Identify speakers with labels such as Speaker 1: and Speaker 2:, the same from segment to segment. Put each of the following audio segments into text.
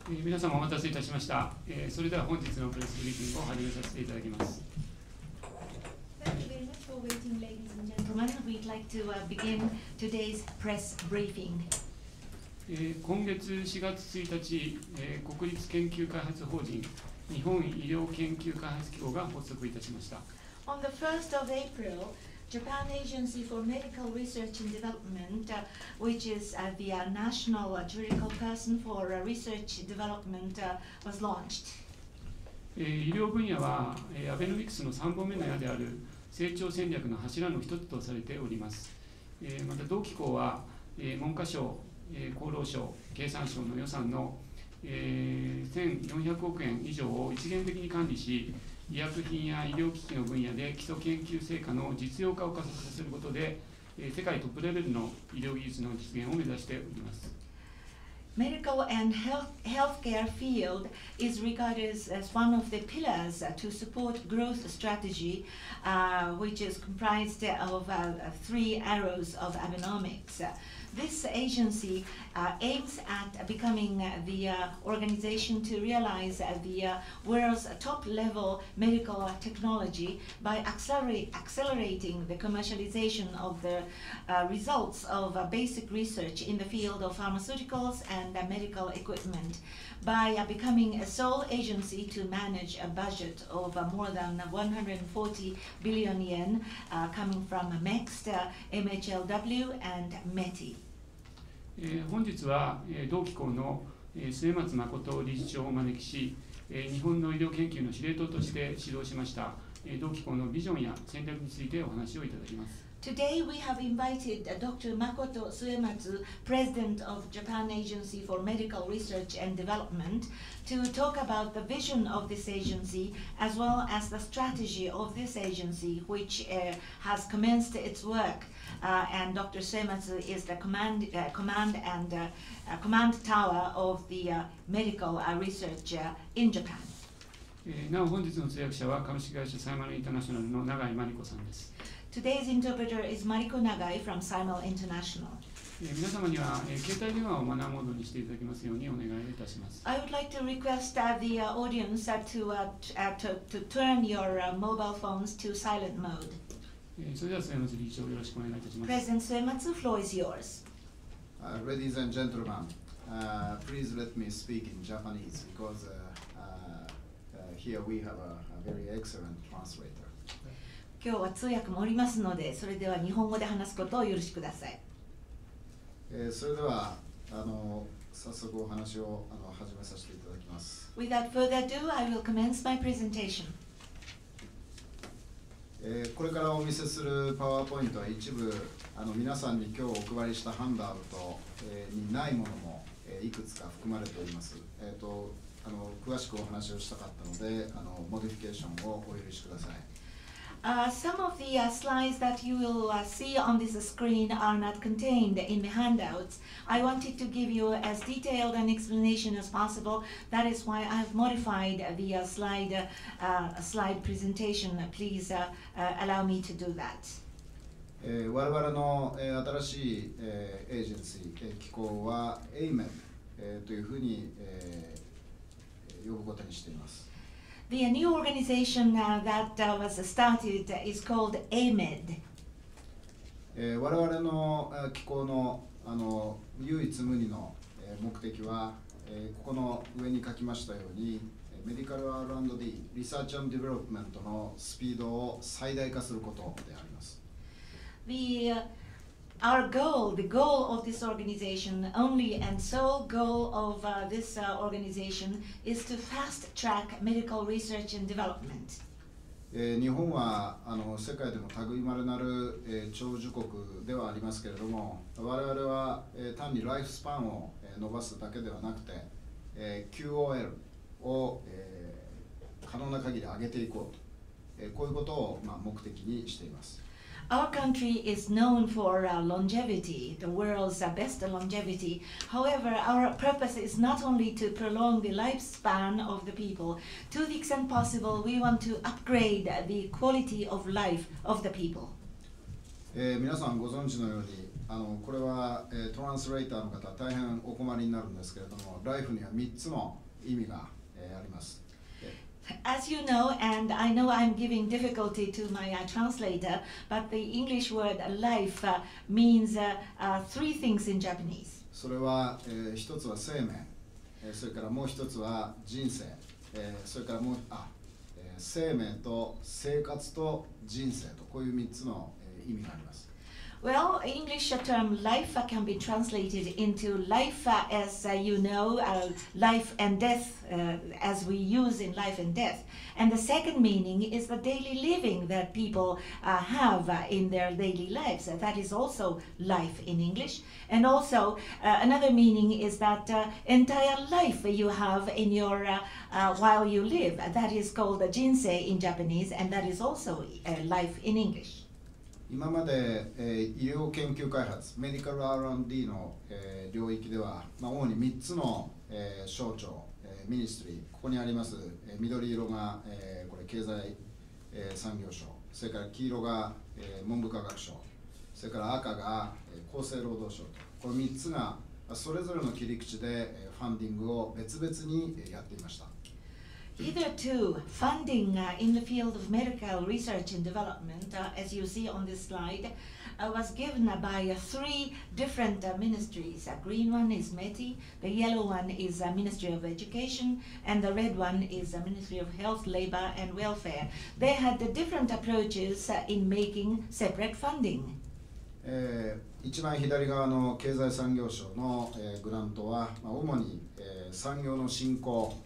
Speaker 1: 皆様お待たせいたしました。それでは本日のプレスブリーフィングを始めさせていただきます。
Speaker 2: Thank you very much for waiting, ladies and gentlemen. We'd like to begin today's press briefing.
Speaker 1: 今月4月1日、国立研究開発法人日本医療研究開発機構が発足いたしました。
Speaker 2: On the 1st of April, Japan Agency for Medical Research and Development, which is the national juridical person for research development, was launched.
Speaker 1: 医療分野はアベノミクスの3本目の矢である成長戦略の柱の一つとされております。また同機構は文科省、厚労省、経産省の予算の1400億円以上を一元的に管理し、医薬品や医療機器の分野で基礎研究成果の実用化を加速させることで、世界トップレベルの医療技術の実現を目指しております。
Speaker 2: Medical and healthcare field is regarded as one of the pillars to support growth strategy, which is comprised of 3 arrows of Abenomics. This agency aims at becoming the organization to realize the world's top-level medical technology by accelerating the commercialization of the results of basic research in the field of pharmaceuticals and medical equipment, by becoming a sole agency to manage a budget of more than 140 billion yen coming from MEXT, MHLW, and METI.
Speaker 1: 本日は同機構の末松誠理事長をお招きし、日本の医療研究の司令塔として指導しました同機構のビジョンや戦略についてお話をいただきます。
Speaker 2: Today we have invited Dr. Makoto Suematsu, President of Japan Agency for Medical Research and Development, to talk about the vision of this agency as well as the strategy of this agency, which has commenced its work. And Dr. Suematsu is the command tower of the medical research in Japan.
Speaker 1: なお本日の通訳者は株式会社サイマルインターナショナルの永井真理子さんです。
Speaker 2: Today's interpreter is Mariko Nagai from Simul International.
Speaker 1: 皆様には携帯電話をマナーモードにしていただきますようにお願いいたします。
Speaker 2: I would like to request the audience to turn your mobile phones to silent mode.
Speaker 1: それでは末松理事長よろしくお願いいたします。
Speaker 2: President Suematsu, floor is yours.
Speaker 3: Ladies and gentlemen, please let me speak in Japanese because here we have a very excellent translator.
Speaker 2: 今日は通訳もおりますので、それでは日本語で話すことをお許しください。
Speaker 3: それでは早速お話を始めさせていただきます。
Speaker 2: Without further ado, I will commence my presentation.
Speaker 3: これからお見せするパワーポイントは一部皆さんに今日お配りしたハンダウトにないものもいくつか含まれております。詳しくお話をしたかったのでモディフィケーションをお許しください。
Speaker 2: Some of the slides that you will see on this screen are not contained in the handouts. I wanted to give you as detailed an explanation as possible. That is why I have modified the slide presentation. Please allow me to do that.
Speaker 3: 我々の新しいエージェンシー機構は AMED というふうに呼ぶことにしています。
Speaker 2: The new organization that was started is called AMED.
Speaker 3: 我々の機構の唯一無二の目的はここの上に書きましたようにメディカル R&D リサーチ&ディベロップメントのスピードを最大化することであります。
Speaker 2: Our goal, the goal of this organization, only and sole goal of this organization is to fast track medical research and development.
Speaker 3: 日本は世界でも類まれなる長寿国ではありますけれども、我々は単にライフスパンを伸ばすだけではなくて、QOL を可能な限り上げていこうと、こういうことを目的にしています。
Speaker 2: Our country is known for longevity, the world's best longevity. However, our purpose is not only to prolong the lifespan of the people. To the extent possible, we want to upgrade the quality of life of the people.
Speaker 3: 皆さんご存知のようにこれは、トランスレーターの方大変お困りになるんですけれども、ライフには3つの意味が、あります。
Speaker 2: As you know, and I know I'm giving difficulty to my translator, but the English word life means three things in Japanese.
Speaker 3: それは、一つは生命、それからもう一つは人生、それから生命と生活と人生と、こういう3つの、意味があります。
Speaker 2: Well, English term life can be translated into life as you know, life and death, as we use in life and death. And the second meaning is the daily living that people have in their daily lives. That is also life in English. And also another meaning is that entire life you have in your while you live. That is called jinsei in Japanese, and that is also life in English.
Speaker 3: 今まで、医療研究開発メディカル R&D の、領域では、主に3つの、省庁、ミニストリー、ここにあります、緑色が、これ経済、産業省、それから黄色が、文部科学省、それから赤が、厚生労働省と、この3つがそれぞれの切り口で、ファンディングを別々にやっていました。
Speaker 2: Hitherto, funding in the field of medical research and development, as you see on this slide, was given by three different ministries. The green one is METI, the yellow one is Ministry of Education, and the red one is the Ministry of Health, Labor and Welfare. They had different approaches in making separate funding.
Speaker 3: 一番左側の経済産業省の、グラントは、主に、産業の振興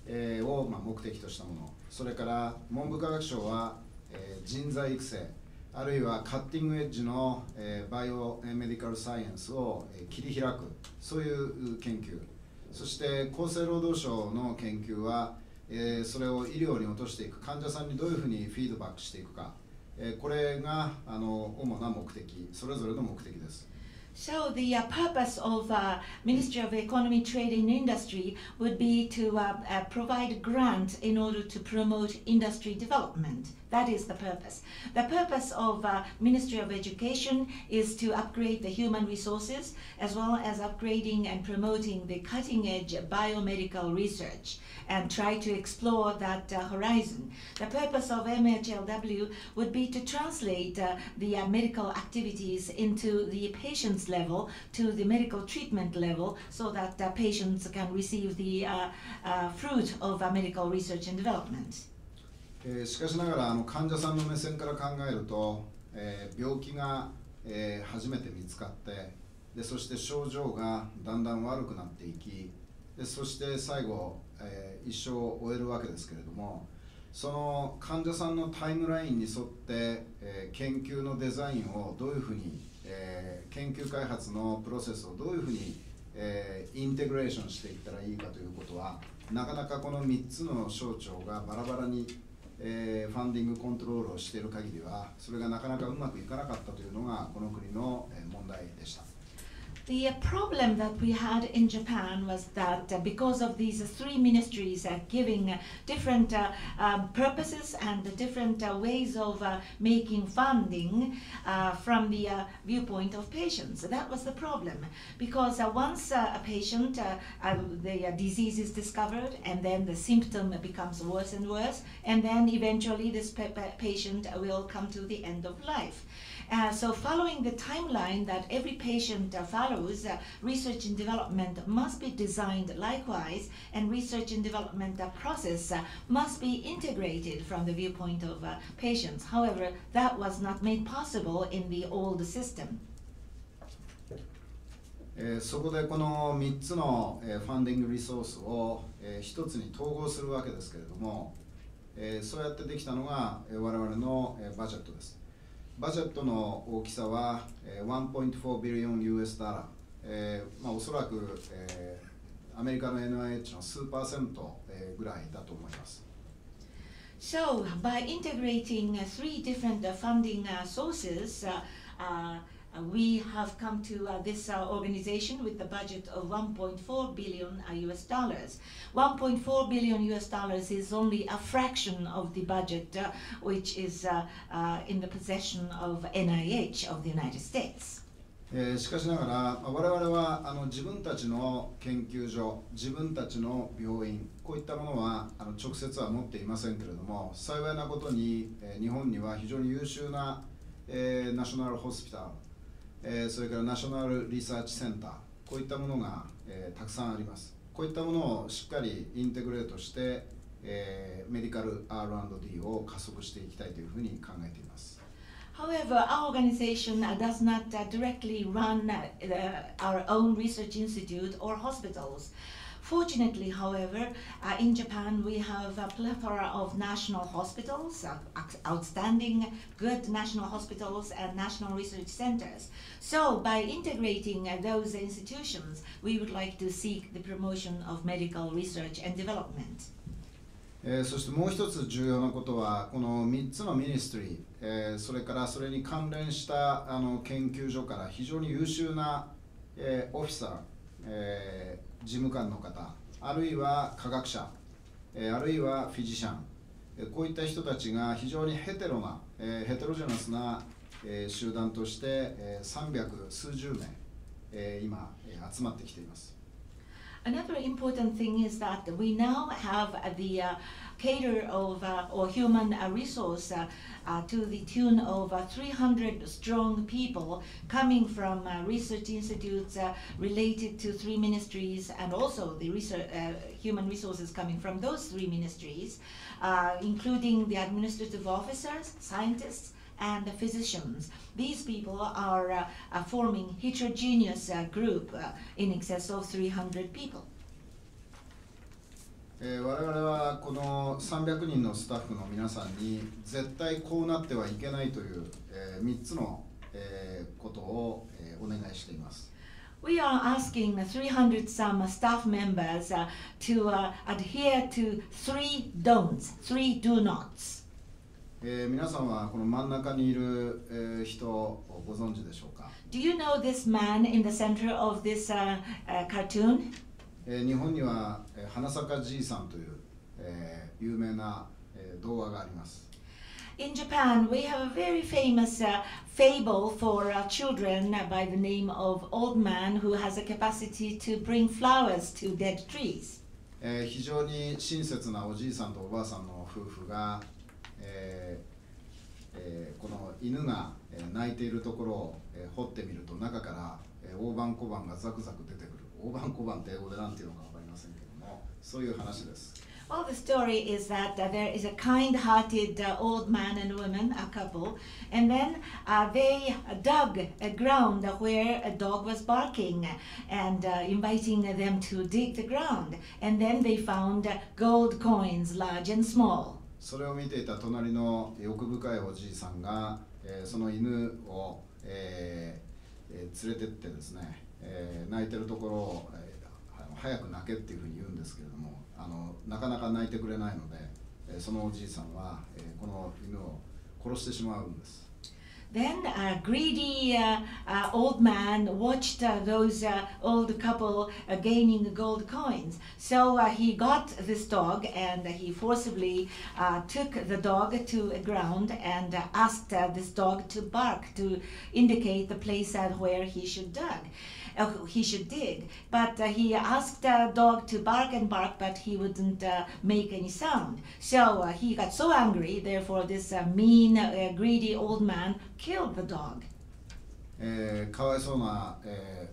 Speaker 3: を目的としたもの、それから文部科学省は人材育成、あるいはカッティングエッジのバイオメディカルサイエンスを切り開く、そういう研究、そして厚生労働省の研究はそれを医療に落としていく、患者さんにどういうふうにフィードバックしていくか、これが主な目的、それぞれの目的です。
Speaker 2: So the purpose of Ministry of Economy, Trade and Industry would be to provide a grant in order to promote industry development. That is the purpose. The purpose of Ministry of Education is to upgrade the human resources as well as upgrading and promoting the cutting-edge biomedical research and try to explore that horizon. The purpose of MHLW would be to translate the medical activities into the patient's level, to the medical treatment level, so that patients can receive the fruit of medical research and development.
Speaker 3: しかしながら患者さんの目線から考えると、病気が、初めて見つかってで、そして症状がだんだん悪くなっていきで、そして最後、一生を終えるわけですけれども、その患者さんのタイムラインに沿って、研究のデザインをどういうふうに、研究開発のプロセスをどういうふうに、インテグレーションしていったらいいかということは、なかなかこの3つの省庁がバラバラにファンディングコントロールをしている限りは、それがなかなかうまくいかなかったというのがこの国の問題でした。
Speaker 2: The problem that we had in Japan was that because of these three ministries giving different purposes and different ways of making funding from the viewpoint of patients. That was the problem. Because once a patient, the disease is discovered, and then the symptom becomes worse and worse, and then eventually this patient will come to the end of life. So following the timeline that every patient follows, research and development must be designed likewise, and research and development process must be integrated from the viewpoint of patients. However, that was not made possible in the old system.
Speaker 3: そこでこの3つのファンディングリソースを1つに統合するわけですけれども、そうやってできたのが我々のバジェットです。バジェットの大きさは1.4 ビリオン US ダラー、おそらく、アメリカの NIH の数パーセントぐらいだと思います。
Speaker 2: So, by integrating three different funding sources, we have come to this organization with the budget of 1.4 billion US dollars. 1.4 billion US dollars is only a fraction of the budget which is in the possession of NIH of the United States.
Speaker 3: しかしながら我々は自分たちの研究所、自分たちの病院、こういったものは直接は持っていませんけれども、幸いなことに日本には非常に優秀なナショナルホスピタル、それからナショナルリサーチセンター、こういったものがたくさんあります。こういったものをしっかりインテグレートしてメディカル R&D を加速していきたいというふうに考えています。
Speaker 2: However, our organization does not directly run our own research institute or hospitals. Fortunately, however, in Japan we have a plethora of national hospitals, outstanding, good national hospitals and national research centers. So, by integrating those institutions, we would like to seek the promotion of medical research and development.
Speaker 3: そしてもう一つ重要なことは、この3つのミニストリー、それからそれに関連した研究所から非常に優秀なオフィサー、事務官の方、あるいは科学者、あるいはフィジシャン、こういった人たちが非常にヘテロジェナスな集団として300数十名今集まってきています。
Speaker 2: Another important thing is that we now have the cater of or human resource to the tune of 300 strong people coming from research institutes related to 3 ministries, and also the human resources coming from those 3 ministries, including the administrative officers, scientists, and the physicians. These people are forming heterogeneous group in excess of 300 people.
Speaker 3: 我々はこの300人のスタッフの皆さんに絶対こうなってはいけないという3つのことをお願いしています。
Speaker 2: We are asking 300 some staff members to adhere to 3 don'ts, 3 do nots.
Speaker 3: 皆さんはこの真ん中にいる人をご存知でしょうか？
Speaker 2: Do you know this man in the center of this cartoon?
Speaker 3: 日本には花咲じいさんという有名な童話があります。
Speaker 2: In Japan, we have a very famous fable for children by the name of Old Man who has a capacity to bring flowers to dead trees.
Speaker 3: 非常に親切なおじいさんとおばあさんの夫婦がこの犬が鳴いているところを掘ってみると中から大判小判がザクザク出てくる。大判小判って英語で何ていうのか分かりませんけども、そういう話です。
Speaker 2: Well, the story is that there is a kind-hearted old man and woman, a couple, and then they dug a ground where a dog was barking and inviting them to dig the ground. And then they found gold coins, large and small.
Speaker 3: それを見ていた隣の欲深いおじいさんが、その犬を、連れてってですね、泣いてるところを、早く泣けっていうふうに言うんですけれども、なかなか泣いてくれないので、そのおじいさんは、この犬を殺してしまうんです。
Speaker 2: Then a greedy old man watched those old couple gaining gold coins. So he got this dog and he forcibly took the dog to the ground and asked this dog to bark to indicate the place where he should dig. But he asked the dog to bark and bark, but he wouldn't make any sound. So he got so angry, therefore this mean, greedy old man killed the dog.
Speaker 3: かわいそうな、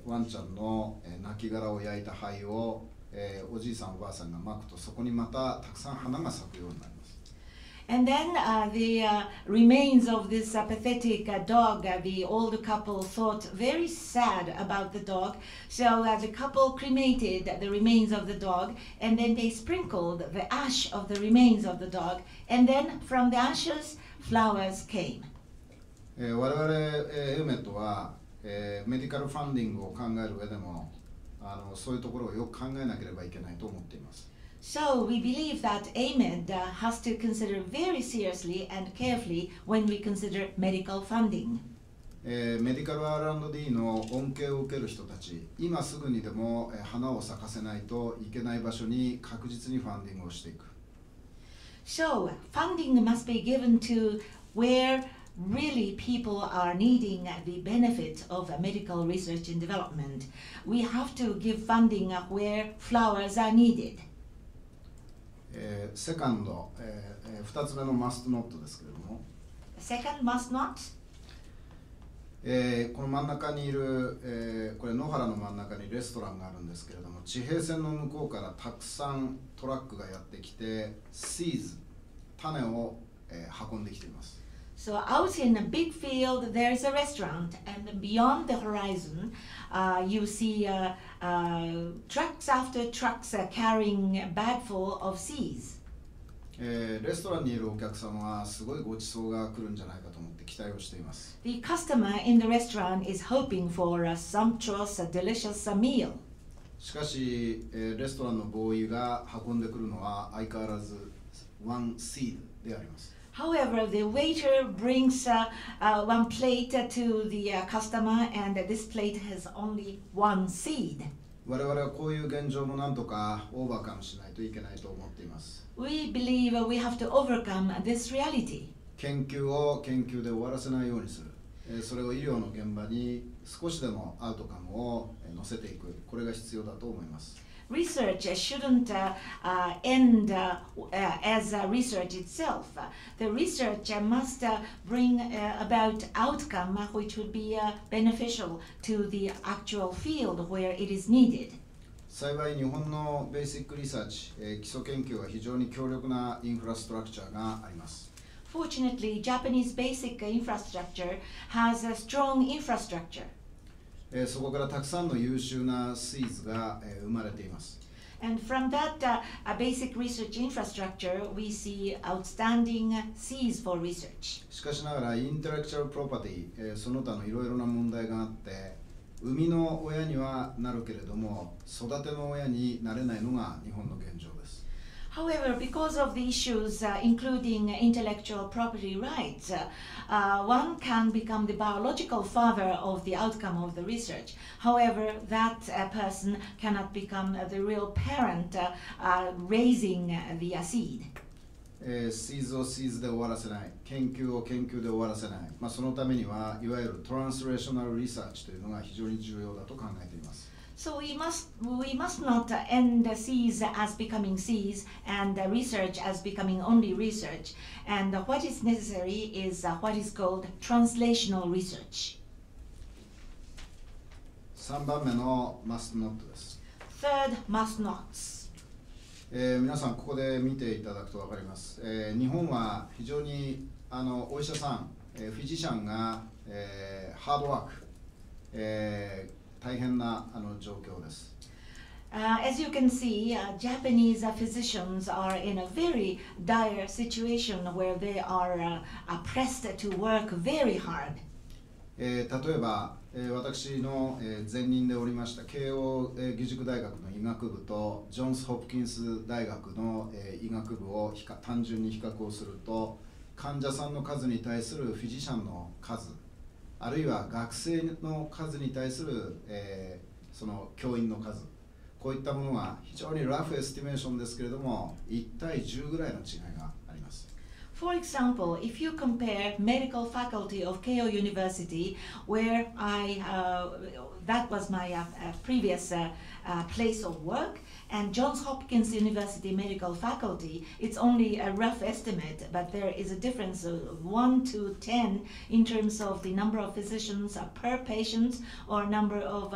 Speaker 3: ワンちゃんの、亡骸を焼いた灰を、おじいさんおばあさんがまくと、そこにまたたくさん花が咲くようになります。
Speaker 2: And then the remains of this pathetic dog, the old couple thought very sad about the dog. So the couple cremated the remains of the dog, and then they sprinkled the ash of the remains of the dog, and then from the ashes, flowers came.
Speaker 3: 我々エメットは、メディカルファンディングを考える上でもそういうところをよく考えなければいけないと思っています。
Speaker 2: So we believe that AMED has to consider very seriously and carefully when we consider medical funding.
Speaker 3: メディカル R&D の恩恵を受ける人たち、今すぐにでも花を咲かせないといけない場所に確実にファンディングをしていく。
Speaker 2: So funding must be given to where really people are needing the benefit of medical research and development, we have to give funding where flowers are needed.
Speaker 3: セカンド、2つ目のマストノットですけれども、
Speaker 2: Second must not.
Speaker 3: この真ん中にいる、これ野原の真ん中にレストランがあるんですけれども、地平線の向こうからたくさんトラックがやってきて、seeds、種を、運んできています。
Speaker 2: So out in a big field there is a restaurant, and beyond the horizon you see trucks after trucks carrying a bag full of seeds.
Speaker 3: レストランにいるお客様はすごいごちそうが来るんじゃないかと思って期待をしています。
Speaker 2: The customer in the restaurant is hoping for a sumptuous, delicious meal.
Speaker 3: しかし、レストランのボーイが運んでくるのは相変わらずone seed であります。
Speaker 2: However, the waiter brings one plate to the customer, and this plate has only one seed.
Speaker 3: 我々はこういう現状もなんとかオーバーカムしないといけないと思っています。
Speaker 2: We believe we have to overcome this reality.
Speaker 3: 研究を研究で終わらせないようにする。それを医療の現場に少しでもアウトカムを乗せていく。これが必要だと思います。
Speaker 2: Research shouldn't end as research itself. The research must bring about outcome which would be beneficial to the actual field where it is needed.
Speaker 3: 幸い日本のベーシックリサーチ、基礎研究は非常に強力なインフラストラクチャーがあります。
Speaker 2: Fortunately, Japanese basic infrastructure has a strong infrastructure.
Speaker 3: そこからたくさんの優秀なシーズが生まれています。
Speaker 2: And from that basic research infrastructure, we see outstanding seeds for research.
Speaker 3: しかしながら、インテレクチャルプロパティ、その他のいろいろな問題があって、生みの親にはなるけれども、育ての親になれないのが日本の現状です。
Speaker 2: However, because of the issues including intellectual property rights, one can become the biological father of the outcome of the research. However, that person cannot become the real parent raising the seed.
Speaker 3: シーズをシーズで終わらせない、研究を研究で終わらせない、そのためにはいわゆるトランスレーショナルリサーチというのが非常に重要だと考えています。
Speaker 2: So we must not end seeds as becoming seeds and research as becoming only research. And what is necessary is what is called translational research.
Speaker 3: 3番目のマストノットです。
Speaker 2: Third must nots.
Speaker 3: 皆さんここで見ていただくと分かります。日本は非常にお医者さん、フィジシャンが、ハードワーク、大変な状況です。
Speaker 2: As you can see, Japanese physicians are in a very dire situation where they are pressed to work very hard.
Speaker 3: 例えば、私の前任でおりました慶応義塾大学の医学部とジョンズ・ホプキンス大学の医学部を単純に比較をすると、患者さんの数に対するフィジシャンの数、あるいは学生の数に対する、その教員の数、こういったものが非常にラフエスティメーションですけれども、1対10ぐらいの違いがあります。
Speaker 2: For example, if you compare medical faculty of Keio University, where that was my previous place of work, and Johns Hopkins University medical faculty, it's only a rough estimate, but there is a difference of 1 to 10 in terms of the number of physicians per patient or number of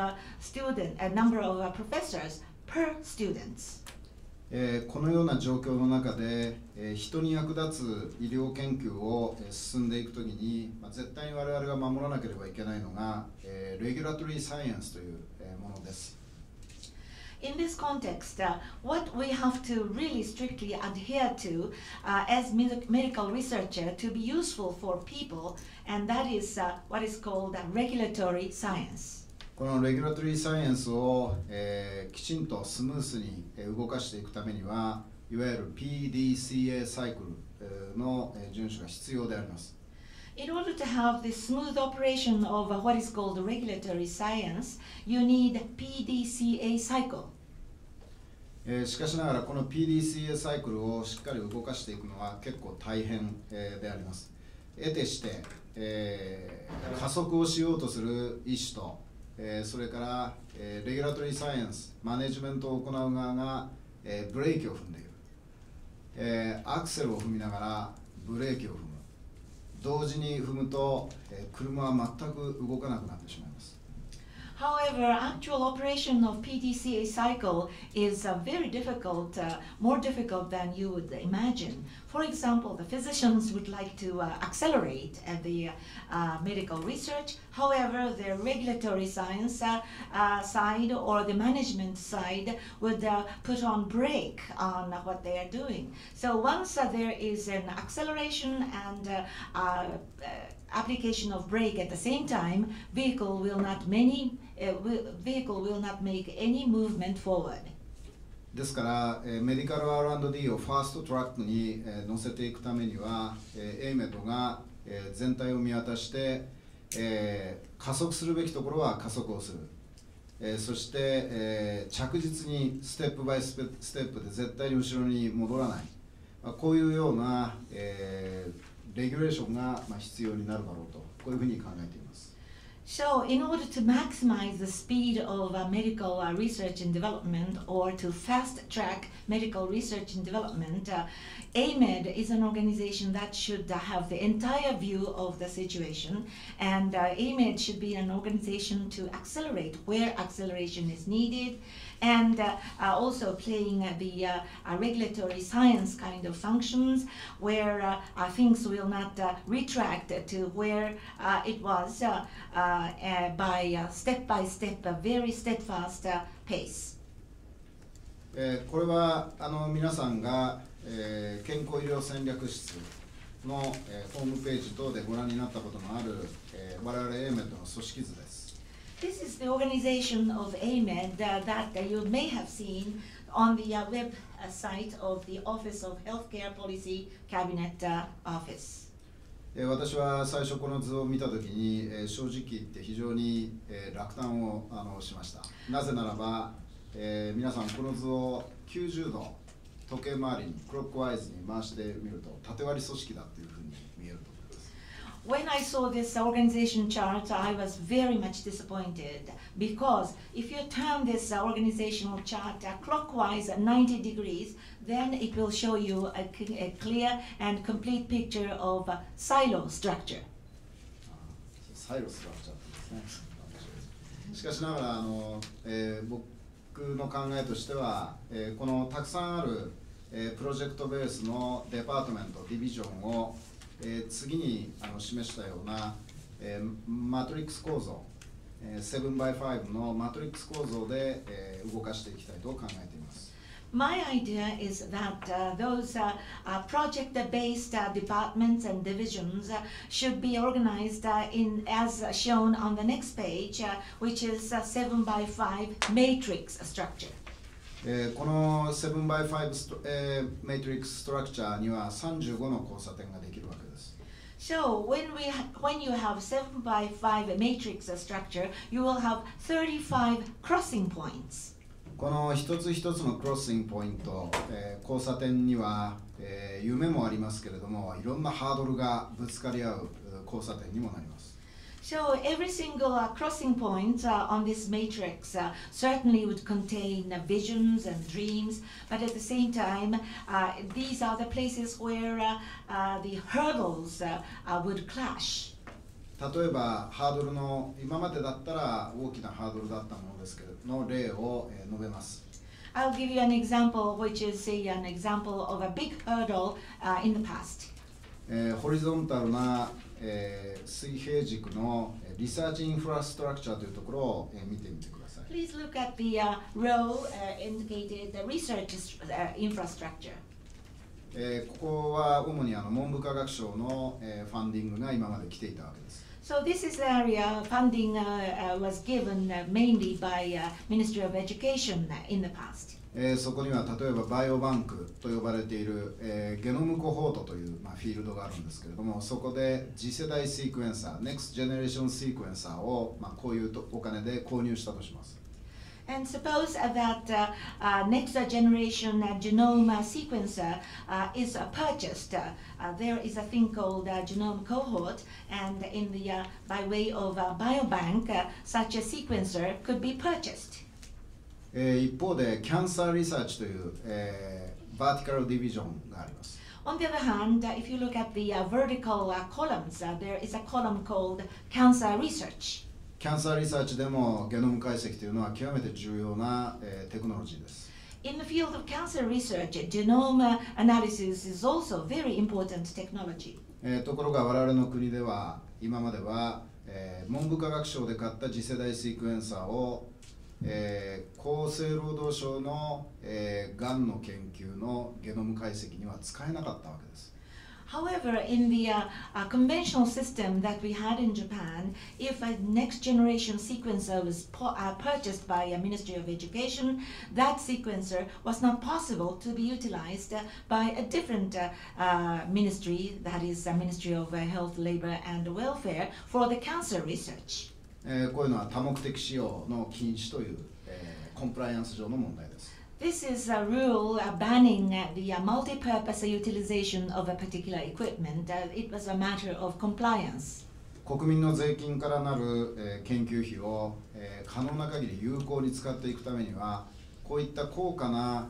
Speaker 2: professors per students.
Speaker 3: このような状況の中で、人に役立つ医療研究を進んでいくときに、絶対に我々が守らなければいけないのが、レギュラトリーサイエンスというものです。
Speaker 2: In this context, what we have to really strictly adhere to as medical researcher to be useful for people, and that is what is called regulatory science.
Speaker 3: このレギュラトリーサイエンスを、きちんとスムースに動かしていくためには、いわゆる PDCA サイクルの遵守が必要であります。
Speaker 2: In order to have the smooth operation of what is called regulatory science, you need PDCA cycle.
Speaker 3: しかしながらこの PDCA サイクルをしっかり動かしていくのは結構大変であります。得てして、加速をしようとする医師と、それから、レギュラトリーサイエンス、マネジメントを行う側が、ブレーキを踏んでいる、アクセルを踏みながらブレーキを踏む、同時に踏むと、車は全く動かなくなってしまいます。
Speaker 2: However, actual operation of PDCA cycle is very difficult, more difficult than you would imagine. For example, the physicians would like to accelerate the medical research. However, the regulatory science side or the management side would put on brake on what they are doing. So once there is an acceleration and application of brake at the same time, vehicle will not make any movement forward.
Speaker 3: ですから、メディカル R&D をファーストトラックに乗せていくためには、AMED が全体を見渡して、加速するべきところは加速をする、そして、着実にステップバイステップで絶対に後ろに戻らない、こういうような、レギュレーションが必要になるだろうと、こういうふうに考えています。
Speaker 2: So, in order to maximize the speed of medical research and development, or to fast track medical research and development, AMED is an organization that should have the entire view of the situation, and AMED should be an organization to accelerate where acceleration is needed, and also playing the regulatory science kind of functions where things will not retract to where it was by step, a very steadfast pace.
Speaker 3: これは皆さんが、健康医療戦略室の、ホームページ等でご覧になったことのある、我々 AMED の組織図です。
Speaker 2: This is the organization of AMED that you may have seen on the web site of the Office of Healthcare Policy Cabinet Office.
Speaker 3: 私は最初この図を見たときに、正直言って非常に、落胆をしました。なぜならば、皆さんこの図を90度時計回りにクロックワイズに回してみると縦割り組織だというふうに見えると思います。
Speaker 2: When I saw this organization chart, I was very much disappointed because if you turn this organizational chart clockwise 90 degrees, then it will show you a clear and complete picture of silo structure.
Speaker 3: サイロストラクチャーですね。しかしながら僕の考えとしては、このたくさんある、プロジェクトベースのデパートメント、ディビジョンを次に示したような、マトリックス構造、7x5 のマトリックス構造で、動かしていきたいと考えています。
Speaker 2: My idea is that those project-based departments and divisions should be organized as shown on the next page, which is a 7x5 matrix structure.
Speaker 3: この 7x5 メトリックスストラクチャーには35の交差点ができるわけです。
Speaker 2: So when you have 7x5 matrix structure, you will have 35 crossing points.
Speaker 3: この一つ一つのクロッシングポイント、交差点には、夢もありますけれども、いろんなハードルがぶつかり合う交差点にもなります。
Speaker 2: So every single crossing point on this matrix certainly would contain visions and dreams, but at the same time, these are the places where the hurdles would clash.
Speaker 3: 例えばハードルの今までだったら大きなハードルだったものですけどの例を述べます。
Speaker 2: I'll give you an example, which is an example of a big hurdle in the past.
Speaker 3: ホリゾンタルな、水平軸のリサーチインフラストラクチャーというところを、見てみてください。
Speaker 2: Please look at the row indicated the research infrastructure.
Speaker 3: ここは主に文部科学省の、ファンディングが今まで来ていたわけです。
Speaker 2: So this is the area funding was given mainly by Ministry of Education in the past.
Speaker 3: そこには例えばバイオバンクと呼ばれている、ゲノムコホートという、フィールドがあるんですけれども、そこで次世代シークエンサー、ネクストジェネレーションシークエンサーを、こういうお金で購入したとします。
Speaker 2: And suppose that next generation genome sequencer is purchased. There is a thing called genome cohort, and in the by way of biobank, such a sequencer could be purchased.
Speaker 3: 一方で、キャンサーリサーチという、バーティカルディビジョンがあります。
Speaker 2: On the other hand, if you look at the vertical columns, there is a column called cancer research.
Speaker 3: キャンサーリサーチでもゲノム解析というのは極めて重要な、テクノロジーです。
Speaker 2: In the field of cancer research, genome analysis is also very important technology.
Speaker 3: ところが我々の国では今までは、文部科学省で買った次世代シークエンサーを、厚生労働省の、がんの研究のゲノム解析には使えなかったわけです。
Speaker 2: However, in the conventional system that we had in Japan, if a next generation sequencer was purchased by a Ministry of Education, that sequencer was not possible to be utilized by a different ministry, that is the Ministry of Health, Labor and Welfare, for the cancer research.
Speaker 3: こういうのは多目的使用の禁止という、コンプライアンス上の問題です。
Speaker 2: This is a rule banning the multi-purpose utilization of a particular equipment. It was a matter of compliance.
Speaker 3: 国民の税金からなる、研究費を、可能な限り有効に使っていくためには、こういった高価な、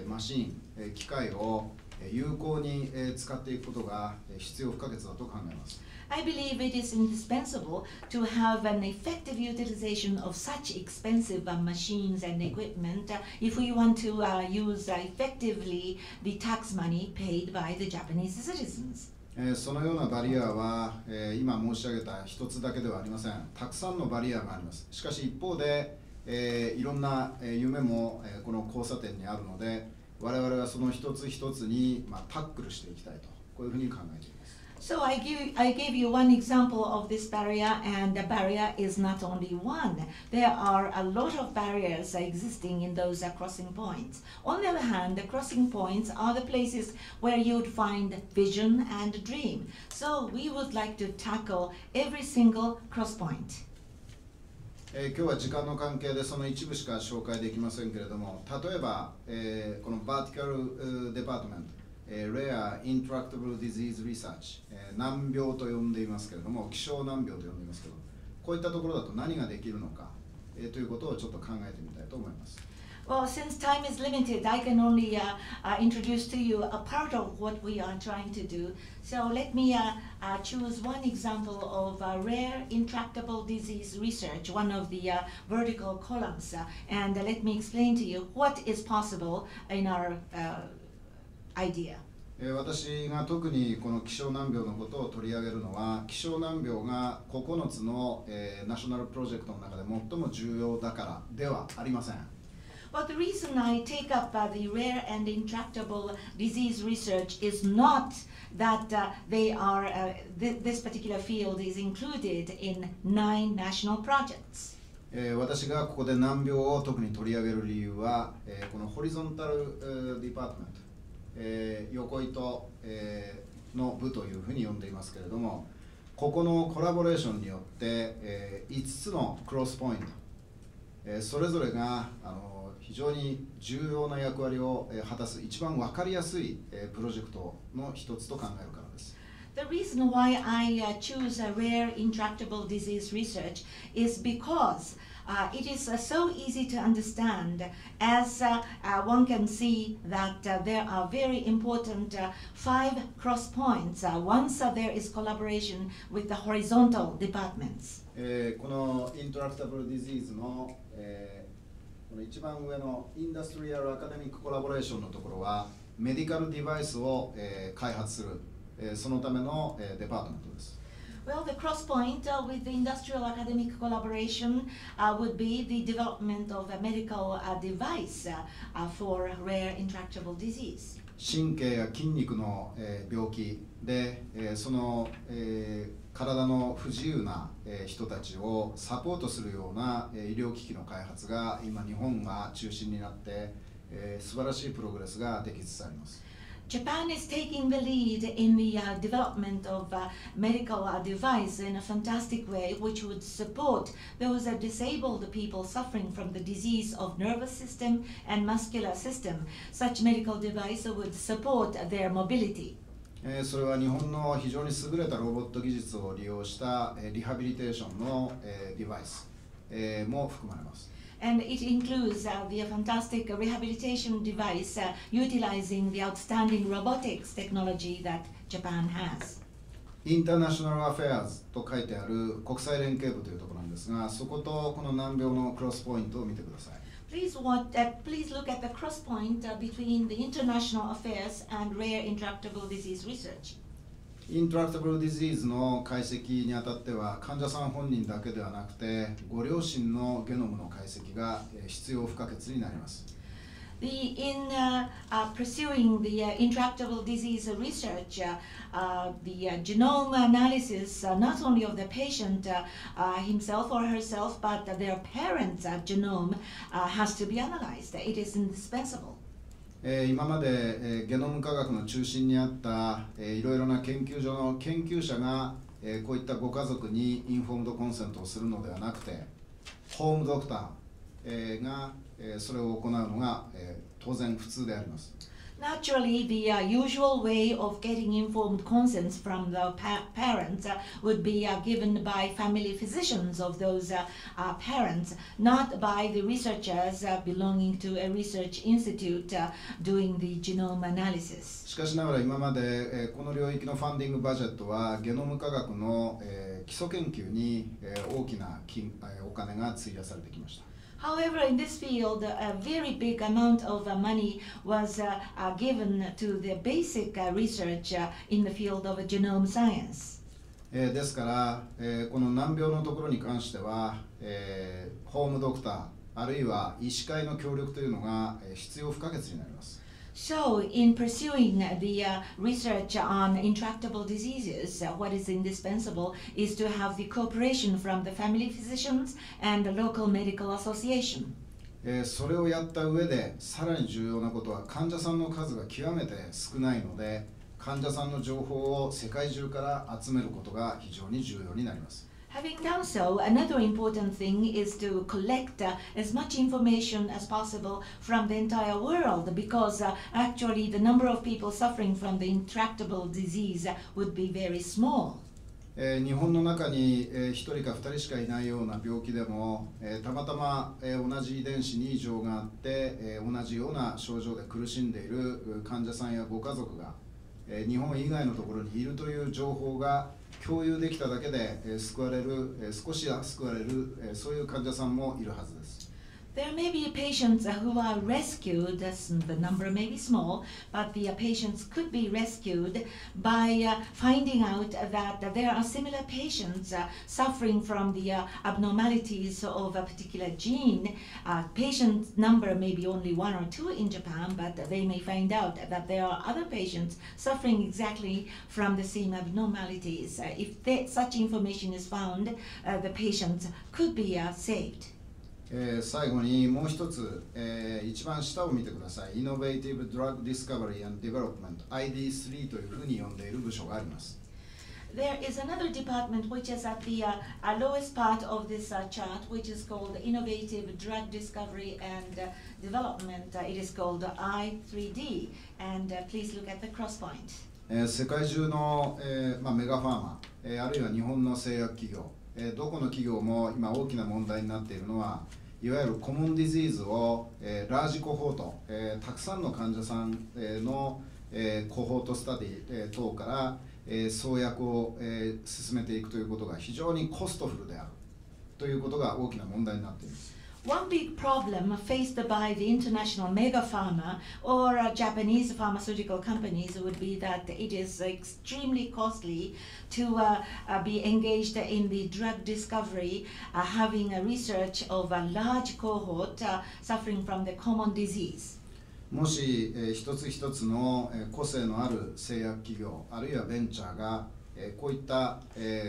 Speaker 3: マシン、機械を有効に、使っていくことが必要不可欠だと考えます。
Speaker 2: I believe it is indispensable to have an effective utilization of such expensive machines and equipment if we want to use effectively the tax money paid by the Japanese citizens.
Speaker 3: そのようなバリアは、今申し上げた一つだけではありません。たくさんのバリアがあります。しかし一方で、いろんな、夢も、この交差点にあるので、我々はその一つ一つに、タックルしていきたいと、こういうふうに考えています。
Speaker 2: So I gave you one example of this barrier, and the barrier is not only one. There are a lot of barriers existing in those crossing points. On the other hand, the crossing points are the places where you would find vision and dream. So we would like to tackle every single cross point.
Speaker 3: 今日は時間の関係でその一部しか紹介できませんけれども、例えば、このバーティカルデパートメント、Rare Intractable Disease Research、難病と呼んでいますけれども、希少難病と呼んでいますけど、こういったところだと何ができるのか、ということをちょっと考えてみたいと思います。
Speaker 2: Well, since time is limited, I can only introduce to you a part of what we are trying to do. So let me choose one example of rare intractable disease research, one of the vertical columns, and let me explain to you what is possible in our idea.
Speaker 3: 私が特にこの希少難病のことを取り上げるのは、希少難病が9つの、ナショナルプロジェクトの中で最も重要だからではありません。
Speaker 2: But the reason I take up the rare and intractable disease research is not that this particular field is included in 9 national projects.
Speaker 3: 私がここで難病を特に取り上げる理由は、このホリゾンタルディパートメント、横糸、の部というふうに呼んでいますけれども、ここのコラボレーションによって、5つのクロスポイント、それぞれが非常に重要な役割を果たす一番分かりやすいプロジェクトの一つと考えるからです。
Speaker 2: The reason why I choose a rare intractable disease research is because it is so easy to understand, as one can see that there are very important 5 cross points once there is collaboration with the horizontal departments.
Speaker 3: このイントラクタブルディジーズの、この一番上のインダストリアルアカデミックコラボレーションのところはメディカルデバイスを、開発する、そのための、デパートメントです。
Speaker 2: Well, the cross point with the industrial academic collaboration would be the development of a medical device for rare intractable disease.
Speaker 3: 神経や筋肉の、病気で、その、体の不自由な、人たちをサポートするような、医療機器の開発が今日本が中心になって、素晴らしいプログレスができつつあります。
Speaker 2: Japan is taking the lead in the development of medical device in a fantastic way, which would support those disabled people suffering from the disease of nervous system and muscular system. Such medical device would support their mobility.
Speaker 3: それは日本の非常に優れたロボット技術を利用したリハビリテーションのデバイスも含まれます。
Speaker 2: And it includes the fantastic rehabilitation device utilizing the outstanding robotics technology that Japan has.
Speaker 3: インターナショナルアフェアーズと書いてある国際連携部というところなんですが、そことこの難病のクロスポイントを見てください。
Speaker 2: Please look at the cross point between the international affairs and rare intractable disease research.
Speaker 3: イントラクタブルディジーズの解析にあたっては患者さん本人だけではなくてご両親のゲノムの解析が必要不可欠になります。
Speaker 2: In pursuing the intractable disease research, the genome analysis not only of the patient himself or herself, but their parents' genome has to be analyzed. It is indispensable.
Speaker 3: 今までゲノム科学の中心にあったいろいろな研究所の研究者がこういったご家族にインフォームドコンセントをするのではなくてホームドクターがそれを行うのが当然普通であります。
Speaker 2: Naturally, the usual way of getting informed consents from the parents would be given by family physicians of those parents, not by the researchers belonging to a research institute doing the genome analysis.
Speaker 3: しかしながら今までこの領域のファンディングバジェットはゲノム科学の基礎研究に大きなお金が費やされてきました。
Speaker 2: However, in this field, a very big amount of money was given to the basic research in the field of genome science.
Speaker 3: ですから、この難病のところに関しては、ホームドクターあるいは医師会の協力というのが必要不可欠になります。
Speaker 2: So, in pursuing the research on intractable diseases, what is indispensable is to have the cooperation from the family physicians and the local medical association.
Speaker 3: それをやった上で、さらに重要なことは患者さんの数が極めて少ないので、患者さんの情報を世界中から集めることが非常に重要になります。
Speaker 2: Having done so, another important thing is to collect as much information as possible from the entire world because actually the number of people suffering from the intractable disease would be very small.
Speaker 3: 日本の中に1人か2人しかいないような病気でもたまたま同じ遺伝子に異常があって同じような症状で苦しんでいる患者さんやご家族が日本以外のところにいるという情報が共有できただけで救われる、少しは救われる、そういう患者さんもいるはずです。
Speaker 2: There may be patients who are rescued, the number may be small, but the patients could be rescued by finding out that there are similar patients suffering from the abnormalities of a particular gene. Patient number may be only 1 or 2 in Japan, but they may find out that there are other patients suffering exactly from the same abnormalities. If such information is found, the patients could be saved.
Speaker 3: 最後にもう一つ、一番下を見てください。Innovative Drug Discovery and Development ID3 というふうに呼んでいる部署があります。
Speaker 2: There is another department which is at the lowest part of this chart, which is called Innovative Drug Discovery and Development. It is called I3D, and please look at the cross point.
Speaker 3: 世界中の、メガファーマ、あるいは日本の製薬企業、どこの企業も今大きな問題になっているのはいわゆるコモンディジーズを、ラージコホート、たくさんの患者さん、の、コホートスタディ、等から、創薬を、進めていくということが非常にコストフルであるということが大きな問題になっています。
Speaker 2: One big problem faced by the international mega pharma or Japanese pharmaceutical companies would be that it is extremely costly to be engaged in the drug discovery, having a research of a large cohort suffering from the common disease.
Speaker 3: もし、一つ一つの、個性のある製薬企業あるいはベンチャーが、こういった、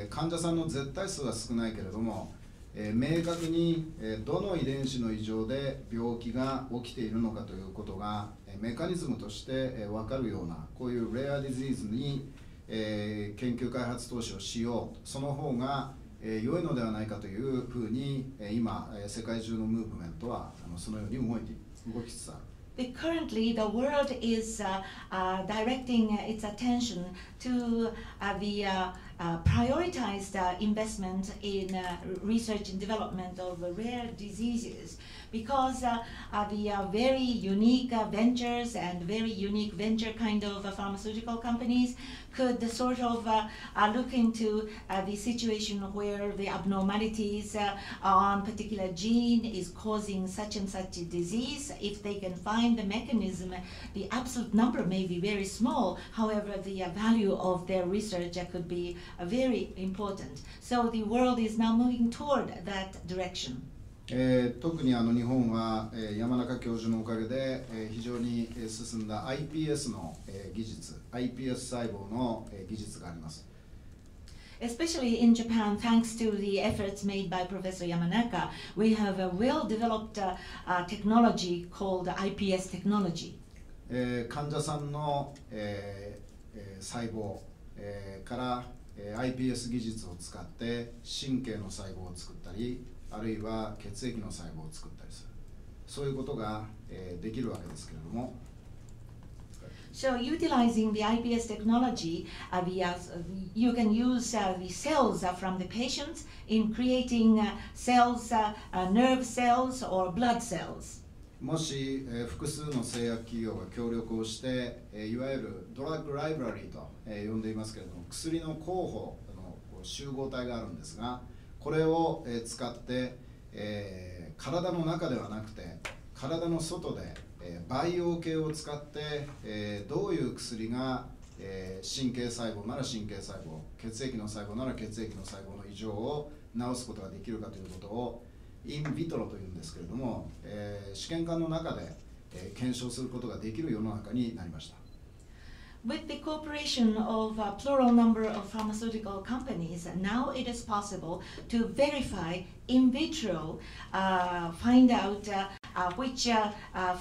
Speaker 3: 患者さんの絶対数は少ないけれども明確にどの遺伝子の異常で病気が起きているのかということがメカニズムとして分かるようなこういうレアディジーズに研究開発投資をしよう、その方が良いのではないかというふうに今世界中のムーブメントはそのように動きつつある。
Speaker 2: Currently, the world is directing its attention to the prioritized investment in research and development of rare diseases, because the very unique ventures and very unique venture kind of pharmaceutical companies could sort of look into the situation where the abnormalities on particular gene is causing such and such a disease. If they can find the mechanism, the absolute number may be very small. However, the value of their research could be very important. So the world is now moving toward that direction.
Speaker 3: 特に日本は山中教授のおかげで非常に進んだ iPS の技術、iPS 細胞の技術があります。
Speaker 2: Especially in Japan, thanks to the efforts made by Professor Yamanaka, we have a well-developed technology called iPS technology.
Speaker 3: 患者さんの細胞から iPS 技術を使って神経の細胞を作ったり、あるいは血液の細胞を作ったりする、そういうことができるわけですけれども。
Speaker 2: So utilizing the iPS technology, you can use the cells from the patients in creating cells, nerve cells or blood cells.
Speaker 3: もし複数の製薬企業が協力をしていわゆるドラッグライブラリーと呼んでいますけれども、薬の候補の集合体があるんですが、これを使って体の中ではなくて体の外で培養系を使ってどういう薬が神経細胞なら神経細胞、血液の細胞なら血液の細胞の異常を治すことができるかということをインビトロというんですけれども、試験管の中で検証することができる世の中になりました。
Speaker 2: With the cooperation of a plural number of pharmaceutical companies, now it is possible to verify in vitro, find out which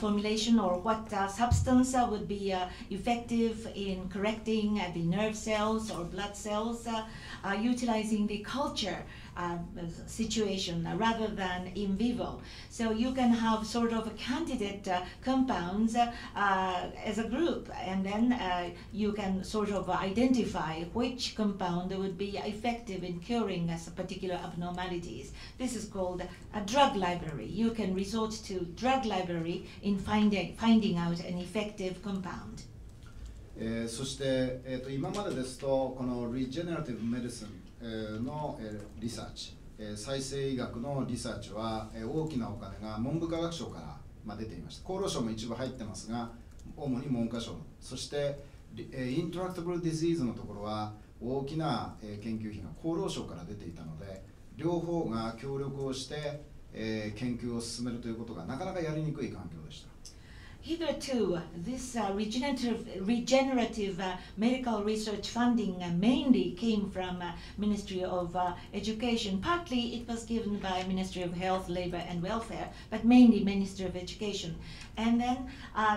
Speaker 2: formulation or what substance would be effective in correcting the nerve cells or blood cells, utilizing the culture situation rather than in vivo. So you can have sort of candidate compounds as a group, and then you can sort of identify which compound would be effective in curing particular abnormalities. This is called a drug library. You can resort to drug library in finding out an effective compound.
Speaker 3: そして、今までですとこの Regenerative Medicine のリサーチ、再生医学のリサーチは大きなお金が文部科学省から出ていました。厚労省も一部入ってますが、主に文科省、そしてイントラクタブルディジーズのところは大きな研究費が厚労省から出ていたので、両方が協力をして研究を進めるということがなかなかやりにくい環境でした。
Speaker 2: Hitherto, this regenerative medical research funding mainly came from Ministry of Education. Partly it was given by Ministry of Health, Labor and Welfare, but mainly Ministry of Education. And then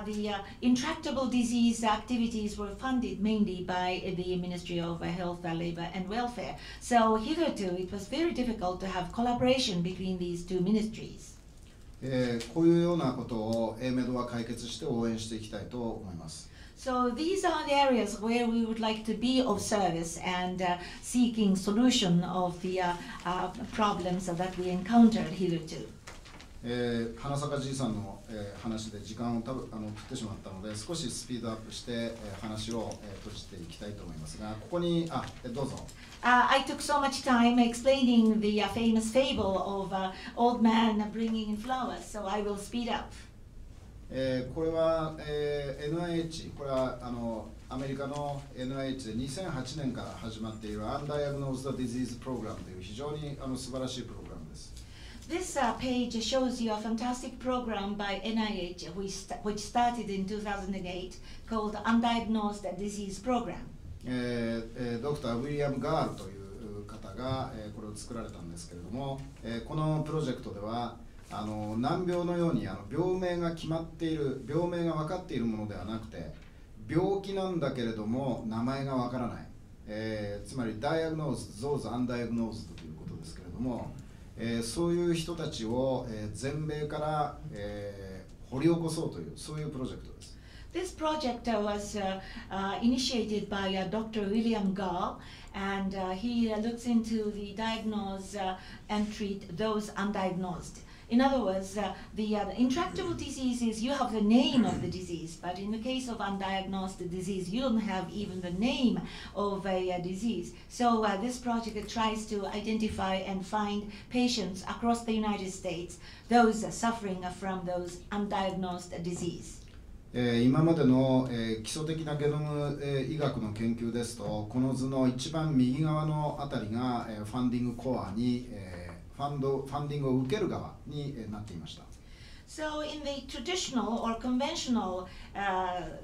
Speaker 2: the intractable disease activities were funded mainly by the Ministry of Health, Labor and Welfare. So hitherto, it was very difficult to have collaboration between these two ministries.
Speaker 3: こういうようなことをAMEDは解決して応援していきたいと思います。
Speaker 2: So these are the areas where we would like to be of service and seeking solution of the problems that we encountered hitherto.
Speaker 3: 花坂じいさんの話で時間を食ってしまったので、少しスピードアップして話を閉じていきたいと思いますが、ここにどうぞ。
Speaker 2: I took so much time explaining the famous fable of old man bringing in flowers, so I will speed up.
Speaker 3: これは、NIH、これはアメリカの NIH で2008年から始まっている Undiagnosed Disease Program という非常に素晴らしいプログラムです。
Speaker 2: This page shows you a fantastic program by NIH which started in 2008 called Undiagnosed Disease Program.
Speaker 3: ドクター・ウィリアム・ガールという方が、これを作られたんですけれども、このプロジェクトでは難病のように病名が決まっている、病名が分かっているものではなくて、病気なんだけれども名前が分からない、つまりダイアグノーズ、ゾーズ・アンダイアグノーズということですけれども、そういう人たちを、全米から、掘り起こそうという、そういうプロジェクトです。
Speaker 2: This project was initiated by Dr. William Gall, and he looks into the diagnose and treat those undiagnosed. In other words, the intractable diseases, you have the name of the disease, but in the case of undiagnosed disease, you don't have even the name of a disease. So this project tries to identify and find patients across the United States, those suffering from those undiagnosed disease.
Speaker 3: 今までの、基礎的なゲノム、医学の研究ですと、この図の一番右側のあたりが、ファンディングコアに、ファンディングを受ける側に、なっていました。
Speaker 2: So in the traditional or conventional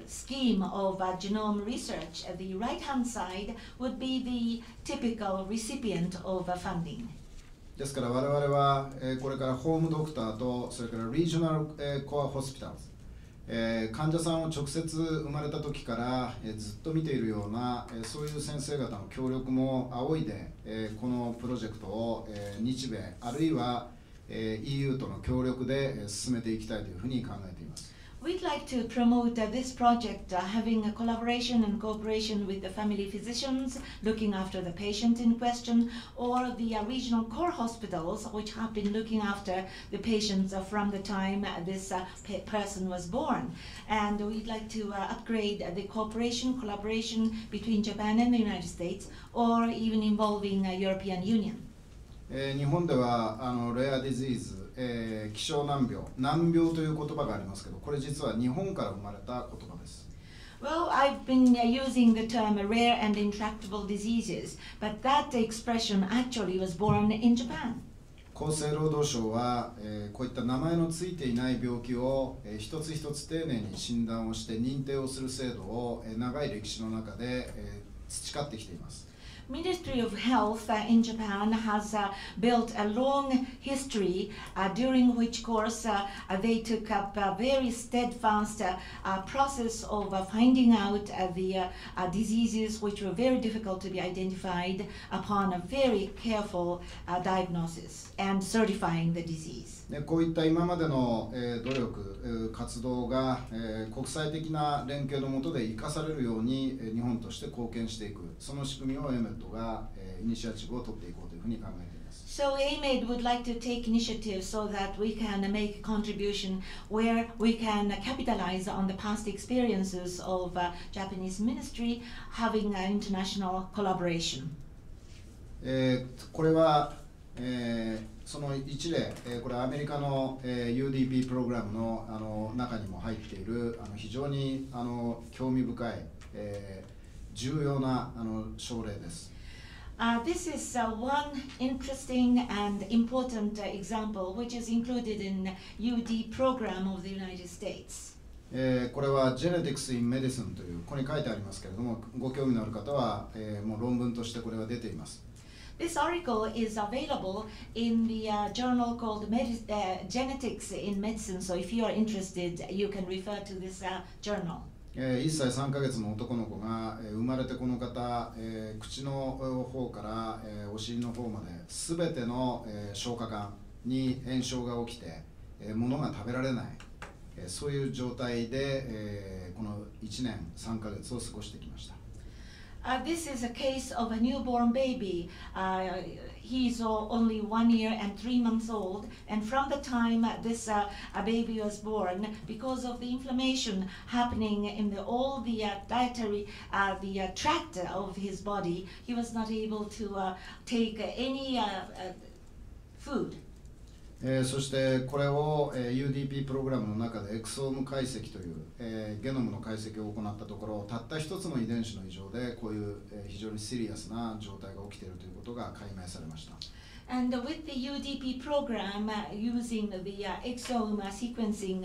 Speaker 2: scheme of genome research, the right-hand side would be the typical recipient of funding.
Speaker 3: ですから我々は、これからホームドクターとそれからリージョナル、コアホスピタルズ、患者さんを直接生まれた時から、ずっと見ているような、そういう先生方の協力も仰いで、このプロジェクトを、日米あるいは、EU との協力で進めていきたいというふうに考えています。
Speaker 2: We'd like to promote this project having a collaboration and cooperation with the family physicians looking after the patient in question, or the regional core hospitals which have been looking after the patients from the time this person was born. And we'd like to upgrade the collaboration between Japan and the United States, or even involving European Union.
Speaker 3: 日本ではレアディジーズ、希少難病、難病という言葉がありますけど、これ実は日本から生まれた言葉です。
Speaker 2: Well, I've been using the term rare and intractable diseases, but that expression actually was born in Japan.
Speaker 3: 厚生労働省は、こういった名前のついていない病気を、一つ一つ丁寧に診断をして認定をする制度を、長い歴史の中で、培ってきています。
Speaker 2: Ministry of Health in Japan has built a long history during which course they took up a very steadfast process of finding out the diseases which were very difficult to be identified upon a very careful diagnosis and certifying the disease.
Speaker 3: こういった今までの、努力、活動が、国際的な連携の下で生かされるように、日本として貢献していく、その仕組みをAMEDが、イニシアチブを取っていこうというふうに考えています。
Speaker 2: So AMED would like to take initiative so that we can make a contribution where we can capitalize on the past experiences of Japanese ministry having an international collaboration.
Speaker 3: これは、その一例、これはアメリカの、UDP プログラムの、中にも入っている非常に興味深い、重要な症例です。
Speaker 2: This is one interesting and important example which is included in UD program of the United States.
Speaker 3: これは Genetics in Medicine というここに書いてありますけれども、ご興味のある方は、もう論文としてこれは出ています。
Speaker 2: This article is available in the journal called Genetics in Medicine, so if you are interested, you can refer to this journal.
Speaker 3: 1歳3ヶ月の男の子が生まれてこの方、口の方から、お尻の方まで全ての、消化管に炎症が起きて、物が食べられない、そういう状態で、この1年3ヶ月を過ごしてきました。
Speaker 2: This is a case of a newborn baby. He's only 1 year and 3 months old, and from the time this baby was born, because of the inflammation happening in all the dietary the tract of his body, he was not able to take any food.
Speaker 3: そしてこれを UDP プログラムの中でエクソーム解析という、ゲノムの解析を行ったところ、たった一つの遺伝子の異常でこういう、非常にシリアスな状態が起きているということが解明されました。
Speaker 2: And with the UDP program using the exome sequencing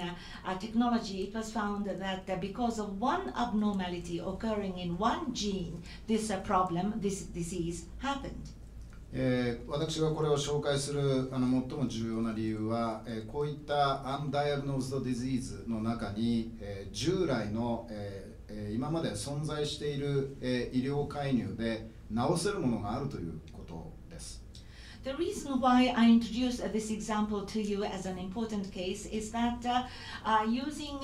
Speaker 2: technology, it was found that because of one abnormality occurring in one gene, this problem, this disease happened.
Speaker 3: 私がこれを紹介する最も重要な理由は、こういった undiagnosed disease の中に、従来の、今まで存在している、医療介入で治せるものがあるということです。
Speaker 2: The reason why I introduced this example to you as an important case is that using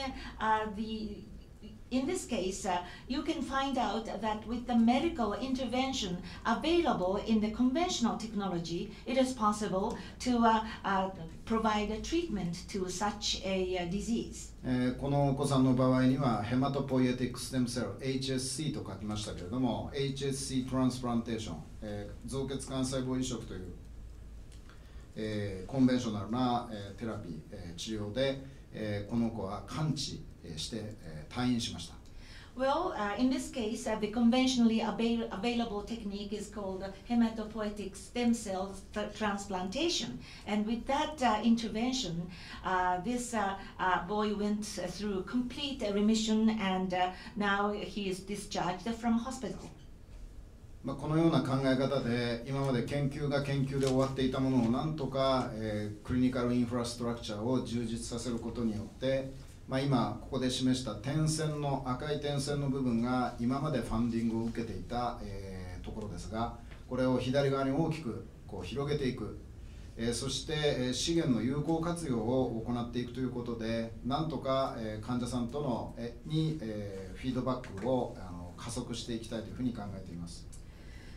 Speaker 2: in this case, you can find out that with the medical intervention available in the conventional technology, it is possible to provide a treatment to such a disease.
Speaker 3: このお子さんの場合にはヘマトポイエティックステムセル HSC と書きましたけれども HSC トランスプランテーション、造血幹細胞移植という、コンベンショナルな、テラピー、治療で、この子は完治して、退院しました。
Speaker 2: Well, in this case, the conventionally available technique is called hematopoietic stem cell transplantation. And with that intervention, this boy went through complete remission and now he is discharged from hospital.
Speaker 3: このような考え方で今まで研究が研究で終わっていたものをなんとか、クリニカルインフラストラクチャーを充実させることによって、今ここで示した点線の赤い点線の部分が今までファンディングを受けていた、ところですが、これを左側に大きくこう広げていく、そして資源の有効活用を行っていくということで、なんとか患者さんとのにフィードバックを加速していきたいというふうに考えています。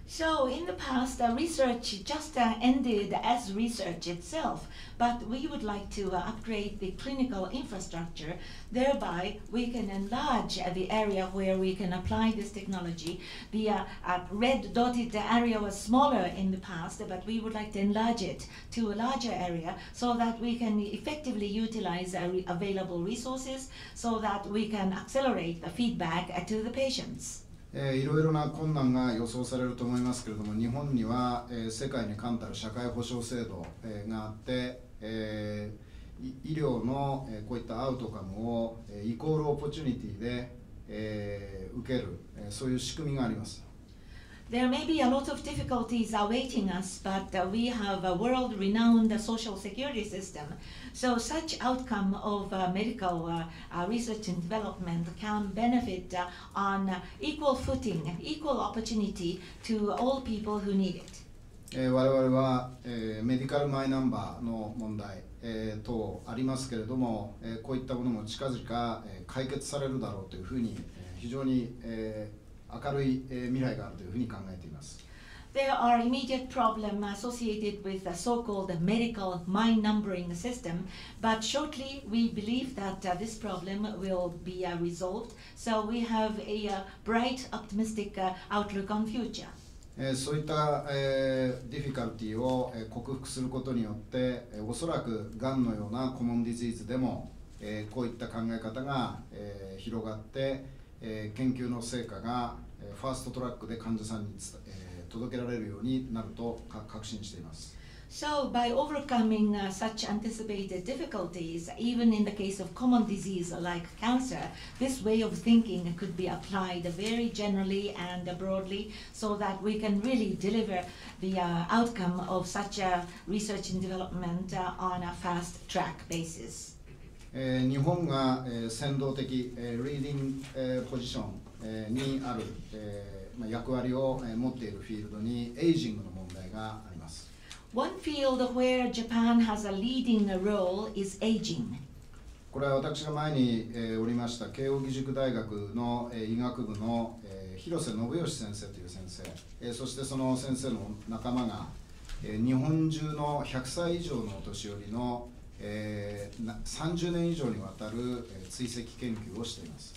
Speaker 2: So in the past, research just ended as research itself, but we would like to upgrade the clinical infrastructure. Thereby, we can enlarge the area where we can apply this technology. The red dotted area was smaller in the past, but we would like to enlarge it to a larger area so that we can effectively utilize available resources so that we can accelerate the feedback to the patients.
Speaker 3: いろいろな困難が予想されると思いますけれども、日本には世界に冠たる社会保障制度があって、医療のこういったアウトカムをイコールオポチュニティで受ける、そういう仕組みがあります。
Speaker 2: There may be a lot of difficulties awaiting us, but we have a world-renowned social security system. So such outcome of medical research and development can benefit on equal footing, equal opportunity to all people who need it.
Speaker 3: 我々はメディカルマイナンバーの問題等ありますけれども、こういったものも近々解決されるだろうというふうに非常に明るい未来があるというふうに考えています。
Speaker 2: There are immediate problems associated with the so-called medical mind numbering system, but shortly we believe that this problem will be resolved. So we have a bright, optimistic outlook on future.
Speaker 3: そういったディフィカルティを克服することによって、おそらくがんのようなコモンディジーズでもこういった考え方が広がって、研究の成果がファーストトラックで患者さんに届けられるようになると確信しています。
Speaker 2: So by overcoming such anticipated difficulties, even in the case of common disease like cancer, this way of thinking could be applied very generally and broadly so that we can really deliver the outcome of such research and development on a fast track basis.
Speaker 3: 日本が先導的リーディングポジションにある役割を持っているフィールドにエイジングの問題があります。
Speaker 2: One field where Japan has a leading role is aging.
Speaker 3: これは私が前におりました慶應義塾大学の医学部の広瀬信義先生という先生、そしてその先生の仲間が日本中の100歳以上のお年寄りの30年以上にわたる追跡研究をしています。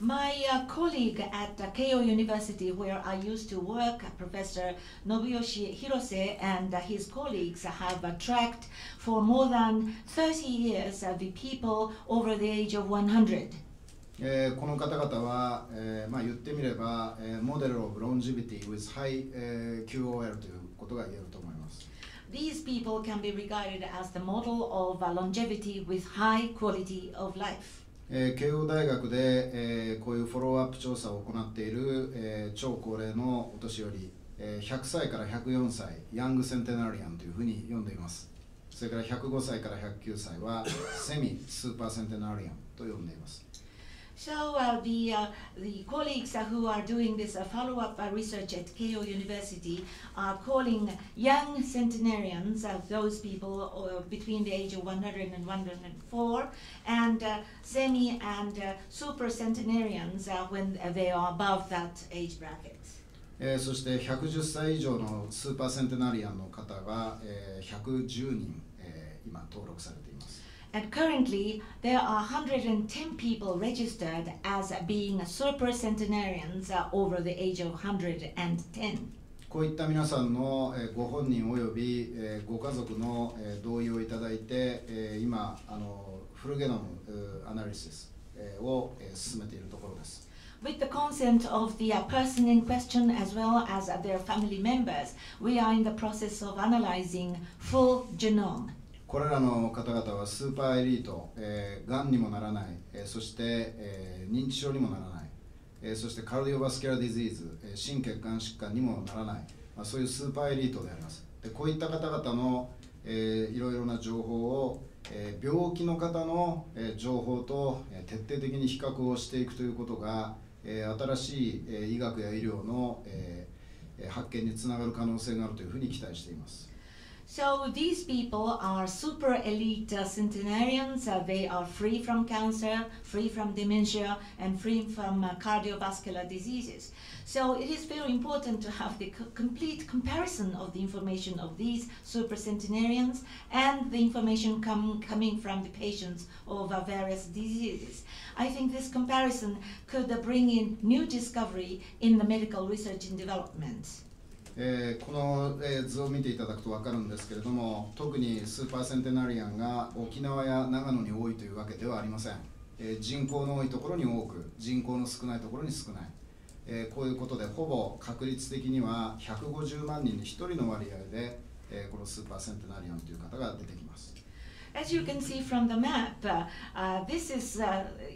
Speaker 2: My colleague at Keio University, where I used to work, Professor Nobuyoshi Hirose and his colleagues have tracked for more than 30 years the people over the age of 100.
Speaker 3: この方々は、言ってみればモデル of longevity with high QOL ということが言えると思います。
Speaker 2: These people can be regarded as the model of longevity with high quality of life.
Speaker 3: 慶応大学で、こういうフォローアップ調査を行っている、超高齢のお年寄り、100歳から104歳、ヤングセンテナリアンというふうに呼んでいます。それから105歳から109歳はセミスーパーセンテナリアンと呼んでいます。
Speaker 2: So the colleagues who are doing this follow-up research at Keio University are calling young centenarians, those people between the age of 100 and 104, and semi and super centenarians when they are above that age bracket.
Speaker 3: そして110歳以上のスーパーセンテナリアンの方が110人今登録されています。
Speaker 2: And currently, there are 110 people registered as being super centenarians over the age of 110.
Speaker 3: こういった皆さんのご本人およびご家族の同意をいただいて今フルゲノムアナリシスを進めているところです。
Speaker 2: With the consent of the person in question as well as their family members, we are in the process of analyzing full genome.
Speaker 3: これらの方々はスーパーエリート、がんにもならない、そして、認知症にもならない、そしてカルディオバスキュラーディジーズ、心血管疾患にもならない、そういうスーパーエリートであります。でこういった方々の、いろいろな情報を、病気の方の、情報と、徹底的に比較をしていくということが、新しい、医学や医療の、発見につながる可能性があるというふうに期待しています。
Speaker 2: So these people are super elite centenarians. They are free from cancer, free from dementia, and free from cardiovascular diseases. So it is very important to have the complete comparison of the information of these super centenarians and the information coming from the patients of various diseases. I think this comparison could bring in new discovery in the medical research and development.
Speaker 3: この図を見ていただくと分かるんですけれども、特にスーパーセンテナリアンが沖縄や長野に多いというわけではありません。人口の多いところに多く、人口の少ないところに少ない。こういうことでほぼ確率的には150万人に1人の割合でこのスーパーセンテナリアンという方が出てきます。
Speaker 2: As you can see from the map,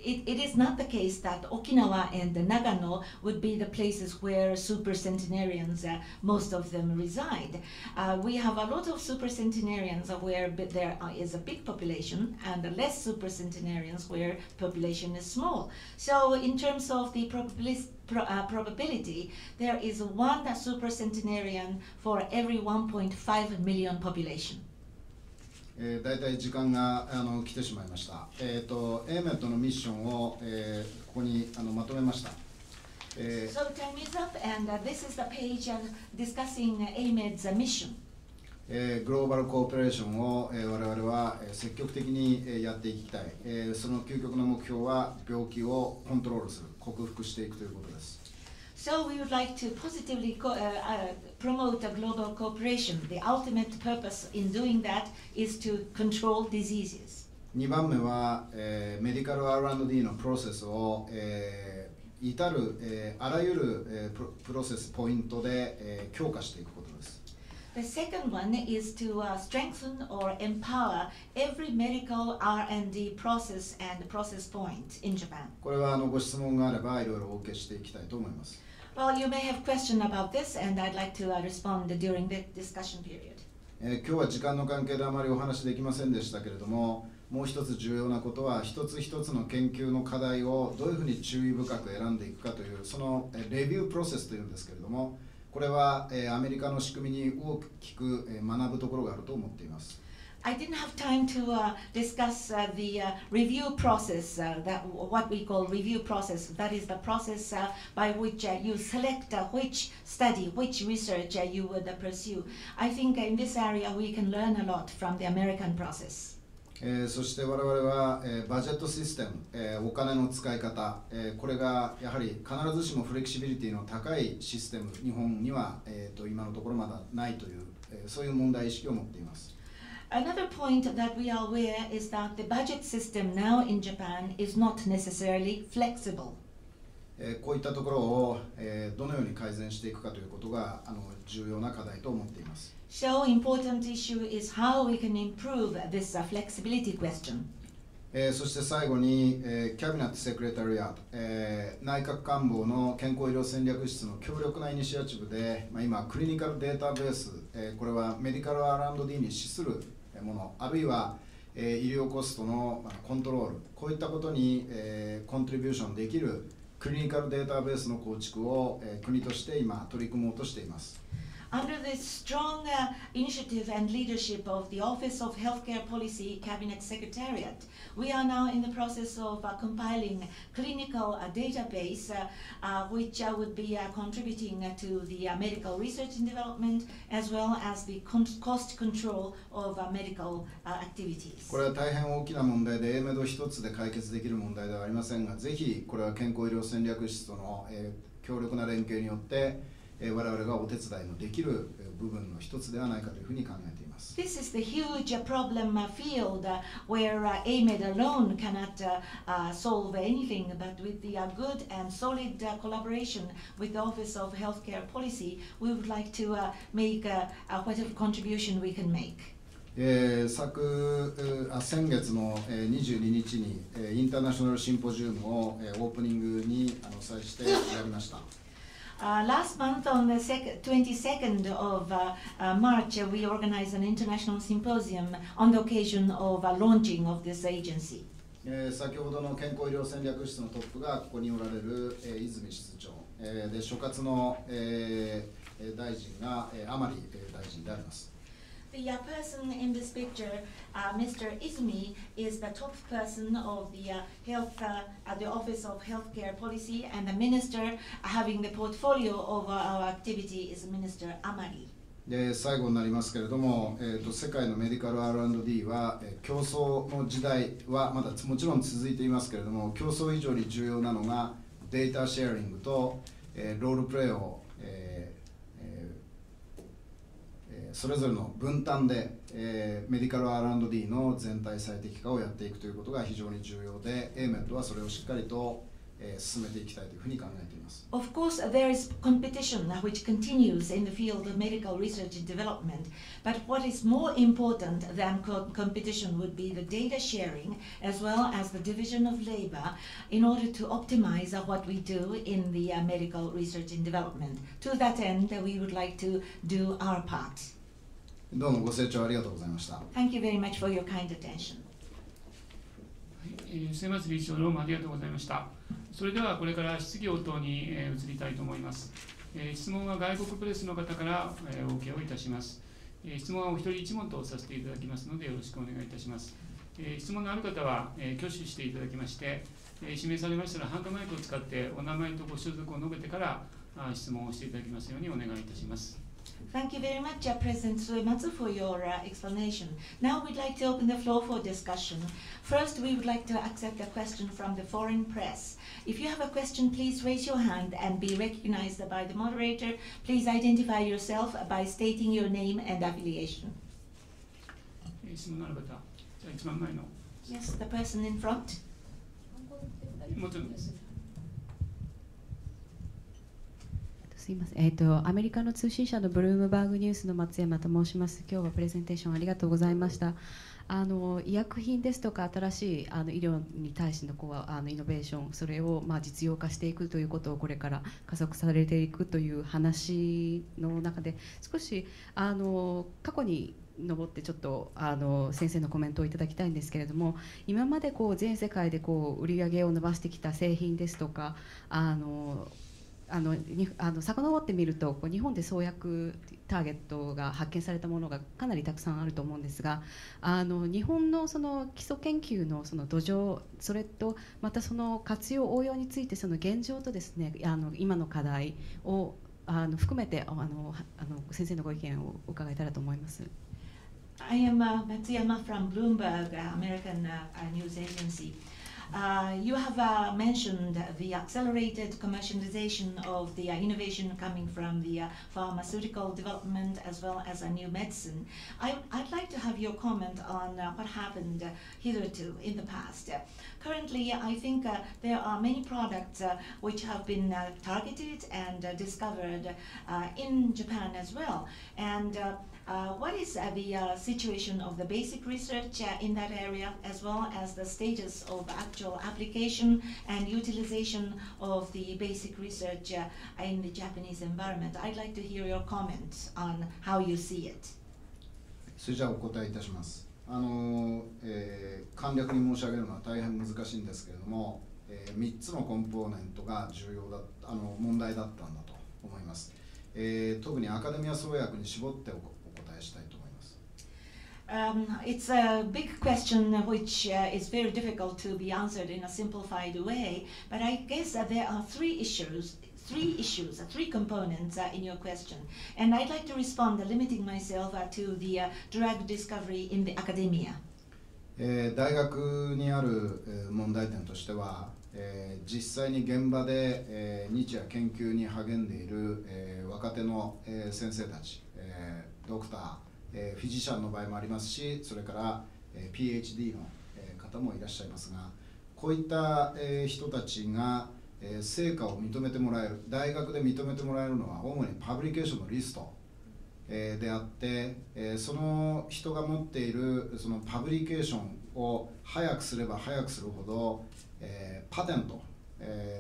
Speaker 2: it is not the case that Okinawa and Nagano would be the places where super centenarians, most of them reside. We have a lot of super centenarians where there is a big population and less super centenarians where population is small. So in terms of the probability, there is one super centenarian for every 1.5 million population.
Speaker 3: だいたい時間が来てしまいました。AMET のミッションを、ここにまとめました。
Speaker 2: So time is up, and this is the page discussing AMED's mission.
Speaker 3: グローバルコーポレーションを、我々は積極的にやっていきたい。その究極の目標は病気をコントロールする、克服していくということです。
Speaker 2: So we would like to positively promote a global cooperation. The ultimate purpose in doing that is to control diseases.
Speaker 3: 2番目は、メディカル R&D のプロセスを、至る、あらゆる、プロセスポイントで、強化していくことです。
Speaker 2: The second one is to strengthen or empower every medical R&D process and process point in Japan.
Speaker 3: これはご質問があればいろいろお受けしていきたいと思います。
Speaker 2: Well, you may have question about this, and I'd like to respond during the discussion period.
Speaker 3: 今日は時間の関係であまりお話できませんでしたけれども、もう一つ重要なことは一つ一つの研究の課題をどういうふうに注意深く選んでいくかというそのレビュープロセスというんですけれども、これはアメリカの仕組みに大きく学ぶところがあると思っています。
Speaker 2: I didn't have time to discuss the review process, that what we call review process. That is the process by which you select which study, which research you would pursue. I think in this area we can learn a lot from the American process.
Speaker 3: そして我々はバジェットシステム、お金の使い方、これがやはり必ずしもフレキシビリティの高いシステム、日本には今のところまだないという、そういう問題意識を持っています。
Speaker 2: Another point that we are aware is that the budget system now in Japan is not necessarily flexible.
Speaker 3: こういったところをどのように改善していくかということが重要な課題と思っています。
Speaker 2: So important issue is how we can improve this flexibility question.
Speaker 3: そして最後に、キャビネットセクレタリアート、内閣官房の健康医療戦略室の強力なイニシアチブで、今、クリニカルデータベース、これはメディカル R&D に資するもの、あるいは、医療コストのコントロール、こういったことに、コントリビューションできるクリニカルデータベースの構築を、国として今、取り組もうとしています。
Speaker 2: Under the strong initiative and leadership of the Office of Healthcare Policy Cabinet Secretariat, we are now in the process of compiling clinical database which would be contributing to the medical research and development as well as the cost control of medical activities.
Speaker 3: これは大変大きな問題で、英明度一つで解決できる問題ではありませんが、ぜひこれは健康医療戦略室との強力な連携によって我々がお手伝いのできる部分の一つではないかというふうに考えています。
Speaker 2: This is the huge problem field where AMED alone cannot solve anything, but with the good and solid collaboration with the Office of Healthcare Policy, we would like to make whatever contribution we can make.
Speaker 3: 先月の22日にインターナショナルシンポジウムをオープニングに際してやりました。
Speaker 2: Last month, on the 22nd of March, we organized an international symposium on the occasion of launching of this agency.
Speaker 3: 先ほどの健康医療戦略室のトップがここにおられる泉室長で、所轄の大臣が甘利大臣であります。
Speaker 2: The person in this picture, Mr. Izumi, is the top person of the the Office of Healthcare Policy, and the minister having the portfolio of our activity is Minister Amari.
Speaker 3: で最後になりますけれども、世界のメディカル R&D は、競争の時代はまだもちろん続いていますけれども、競争以上に重要なのがデータシェアリングと、ロールプレイをそれぞれの分担で、メディカル R&D の全体最適化をやっていくということが非常に重要で、AMED はそれをしっかりと、進めていきたいというふうに考えています。
Speaker 2: Of course, there is competition which continues in the field of medical research and development, but what is more important than competition would be the data sharing as well as the division of labor in order to optimize what we do in the medical research and development. To that end, we would like to do our part.
Speaker 3: どうもご清聴ありがとうございました。
Speaker 2: Thank you very much for your kind attention.
Speaker 1: 末松理事長どうもありがとうございました。それではこれから質疑応答に移りたいと思います。質問は外国プレスの方からお受けをいたします。質問はお一人一問とさせていただきますのでよろしくお願いいたします。質問のある方は挙手していただきまして、指名されましたらハンドマイクを使ってお名前とご所属を述べてから質問をしていただきますようにお願いいたします。
Speaker 2: Thank you very much, President Suematsu, for your explanation. Now we'd like to open the floor for discussion. First, we would like to accept a question from the foreign press. If you have a question, please raise your hand and be recognized by the moderator. Please identify yourself by stating your name and affiliation.
Speaker 1: 質問のある方、じゃあ一番前の。
Speaker 2: Yes, the person in front.
Speaker 1: もちろんです。
Speaker 4: すいません、アメリカの通信社のブルームバーグニュースの松山と申します。今日はプレゼンテーションありがとうございました。医薬品ですとか新しい医療に対してのイノベーション、それを実用化していくということをこれから加速されていくという話の中で、少し過去に上ってちょっと先生のコメントをいただきたいんですけれども、今まで全世界で売り上げを伸ばしてきた製品ですとか遡ってみると日本で創薬ターゲットが発見されたものがかなりたくさんあると思うんですが、日本のその基礎研究のその土壌、それとまたその活用応用についてその現状とですね、今の課題を含めて先生のご意見を伺えたらと思います。
Speaker 2: I am Matsuyama from Bloomberg, American news agency. You have mentioned the accelerated commercialization of the innovation coming from the pharmaceutical development as well as a new medicine. I'd like to have your comment on what happened hitherto in the past. Currently, I think there are many products which have been targeted and discovered in Japan as well. And What is the situation of the basic research in that area, as well as the status of actual application and utilization of the basic research in the Japanese environment? I'd like to hear your comments on how you see it.
Speaker 3: それじゃあお答えいたします。簡略に申し上げるのは大変難しいんですけれども、3つのコンポーネントが重要だ問題だったんだと思います。特にアカデミア創薬に絞ってお答えしたいと思います。
Speaker 2: It's a big question which is very difficult to be answered in a simplified way, but I guess there are three components in your question, and I'd like to respond limiting myself to the drug discovery in the academia.
Speaker 3: 大学にある問題点としては、実際に現場で日夜研究に励んでいる若手の先生たち、ドクター、フィジシャンの場合もありますし、それから PhD の方もいらっしゃいますが、こういった人たちが成果を認めてもらえる、大学で認めてもらえるのは主にパブリケーションのリストであって、その人が持っているそのパブリケーションを早くすれば早くするほど、パテント、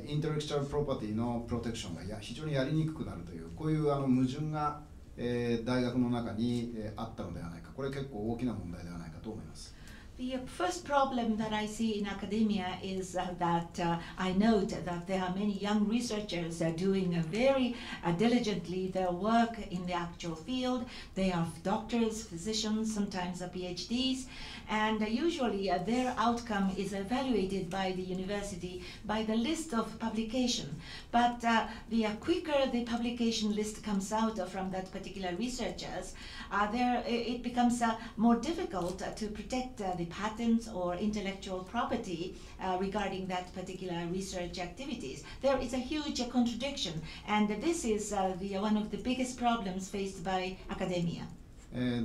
Speaker 3: インテレクチャルプロパティのプロテクションが非常にやりにくくなるという、こういう矛盾が、大学の中に、あったのではないか、これ結構大きな問題ではないかと思います。
Speaker 2: The first problem that I see in academia is that I note that there are many young researchers doing very diligently their work in the actual field. They are doctors, physicians, sometimes PhDs, and usually their outcome is evaluated by the university by the list of publication. But the quicker the publication list comes out from that particular researchers, it becomes more difficult to protect the patents or intellectual property regarding that particular research activities. There is a huge contradiction, and this is one of the biggest problems faced by academia.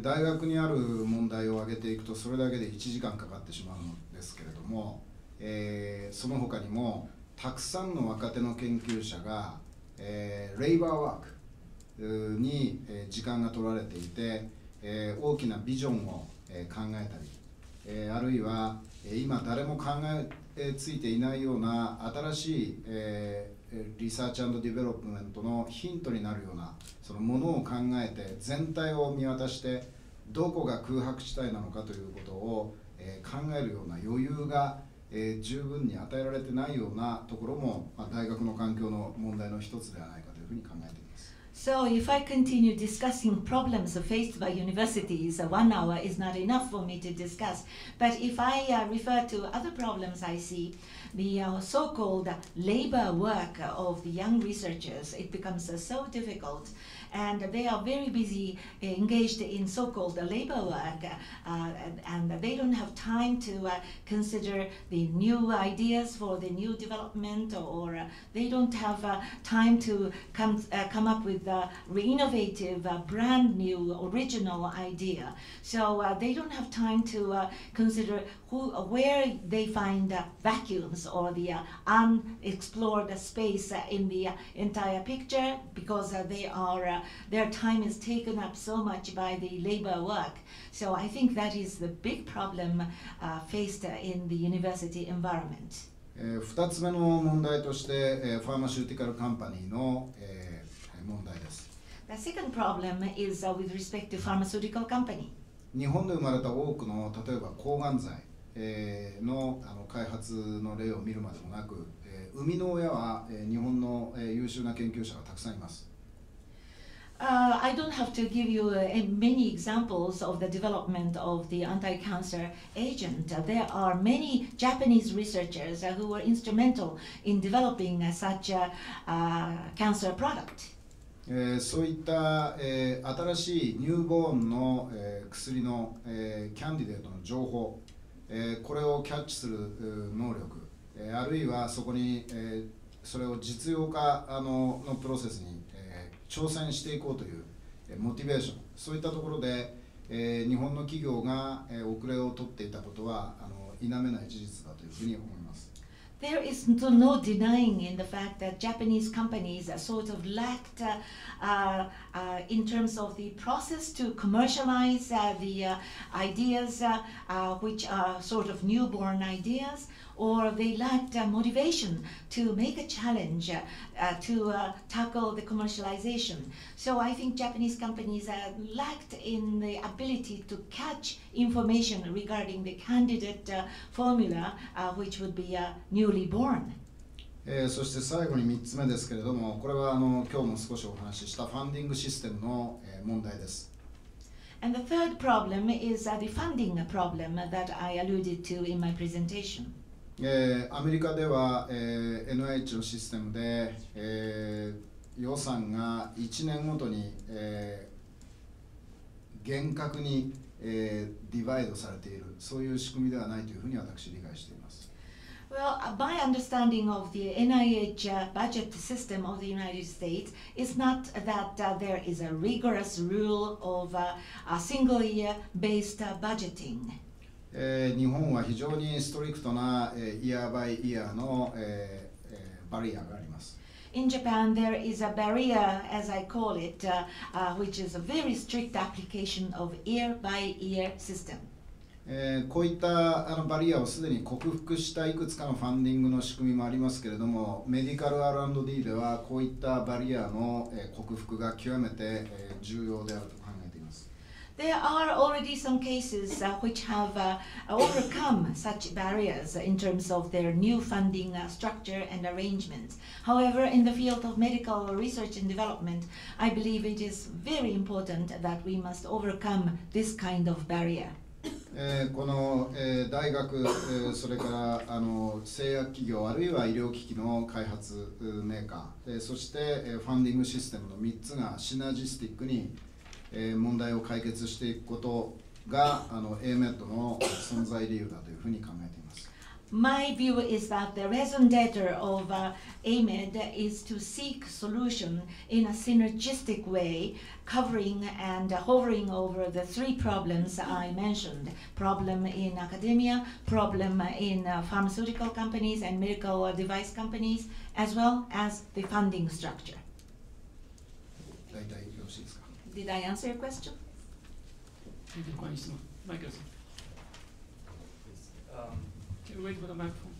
Speaker 3: 大学にある問題を挙げていくとそれだけで1時間かかってしまうんですけれども、その他にもたくさんの若手の研究者が、レイバーワークに時間が取られていて、大きなビジョンを考えたり、あるいは今誰も考えついていないような新しいリサーチ&ディベロップメントのヒントになるようなそのものを考えて全体を見渡してどこが空白地帯なのかということを考えるような余裕が十分に与えられてないようなところも大学の環境の問題の一つではないかというふうに考えています。
Speaker 2: So if I continue discussing problems faced by universities, 1 hour is not enough for me to discuss. But if I refer to other problems I see, the so-called labor work of the young researchers, it becomes so difficult. And they are very busy engaged in so-called labor work, and they don't have time to consider the new ideas for the new development, or they don't have time to come up with a innovative, brand new, original idea. So they don't have time to consider where they find vacuums or the unexplored space in the entire picture, because their time is taken up so much by the labor work. So I think that is the big problem faced in the university environment.
Speaker 3: 2つ目の問題として、ファーマシューティカルカンパニーの、問題です。
Speaker 2: The second problem is with respect to pharmaceutical company.
Speaker 3: 日本で生まれた多くの例えば抗がん剤の開発の例を見るまでもなく、生みの親は日本の優秀な研究者がたくさんいます。
Speaker 2: I don't have to give you many examples of the development of the anti-cancer agent. There are many Japanese researchers who were instrumental in developing such a cancer product.
Speaker 3: そういった、新しいニューボーンの、薬の、キャンディデートの情報、これをキャッチする能力、あるいはそこに、それを実用化のプロセスに、挑戦していこうというモチベーション、そういったところで、日本の企業が遅れを取っていたことは否めない事実だというふうに思います。
Speaker 2: There is no denying in the fact that Japanese companies sort of lacked in terms of the process to commercialize the ideas which are sort of newborn ideas, or they lacked motivation to make a challenge to tackle the commercialization. So I think Japanese companies lacked in the ability to catch information regarding the candidate formula which would be newly born.
Speaker 3: そして最後に3つ目ですけれども、これは今日も少しお話ししたファンディングシステムの問題です。
Speaker 2: And the third problem is the funding problem that I alluded to in my presentation.
Speaker 3: アメリカでは、NIH のシステムで、予算が1年ごとに、厳格に、ディバイドされている、そういう仕組みではないというふうに私理解しています。
Speaker 2: Well, my understanding of the NIH budget system of the United States is not that there is a rigorous rule of a single year based budgeting.
Speaker 3: 日本は非常にストリクトなイヤーバイイヤーのバリアがあります。
Speaker 2: In Japan, there is a barrier, as I call it, which is a very strict application of year-by-year system.
Speaker 3: こういったバリアをすでに克服したいくつかのファンディングの仕組みもありますけれども、メディカル R&D ではこういったバリアの克服が極めて重要であると考えています。
Speaker 2: There are already some cases which have overcome such barriers in terms of their new funding structure and arrangements. However, in the field of medical research and development, I believe it is very important that we must overcome this kind of barrier.
Speaker 3: この大学、それから製薬企業あるいは医療機器の開発メーカー、そしてファンディングシステムの3つがシナジスティックに問題を解決していくことがAMED の存在理由だというふうに考えています。
Speaker 2: My view is that the raison d'etre of AMED is to seek solution in a synergistic way, covering and hovering over the three problems I mentioned: problem in academia, problem in pharmaceutical companies and medical device companies, as well as the funding structure.
Speaker 3: 大体よろしいですか?
Speaker 2: Did I answer your question?
Speaker 1: Wait for the microphone.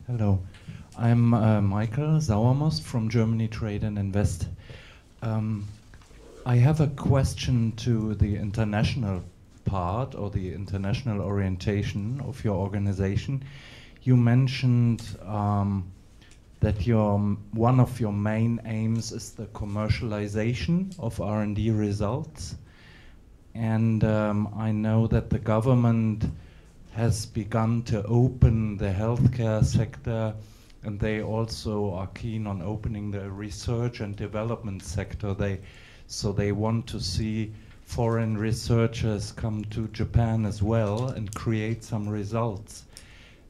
Speaker 5: Hello, I'm Michael Sauermost from Germany Trade and Invest. I have a question to the international part or the international orientation of your organization. You mentioned that one of your main aims is the commercialization of R&D results. And I know that the government has begun to open the healthcare sector, and they also are keen on opening the research and development sector. So they want to see foreign researchers come to Japan as well and create some results.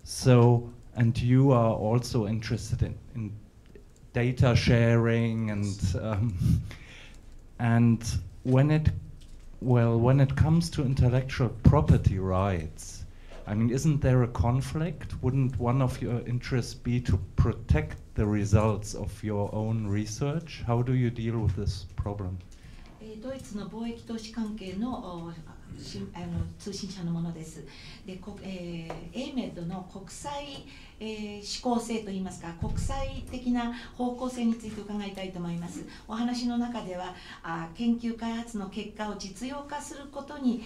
Speaker 5: So, and you are also interested in data sharing and when it comes to intellectual property rights, I mean, isn't there a conflict? Wouldn't one of your interests be to protect the results of your own research? How do you deal with this problem?
Speaker 2: ドイツの貿易投資関係の通信社のものです。で、AMED の国際指向性といいますか、国際的な方向性について伺いたいと思います。お話の中では研究開発の結果を実用化することに、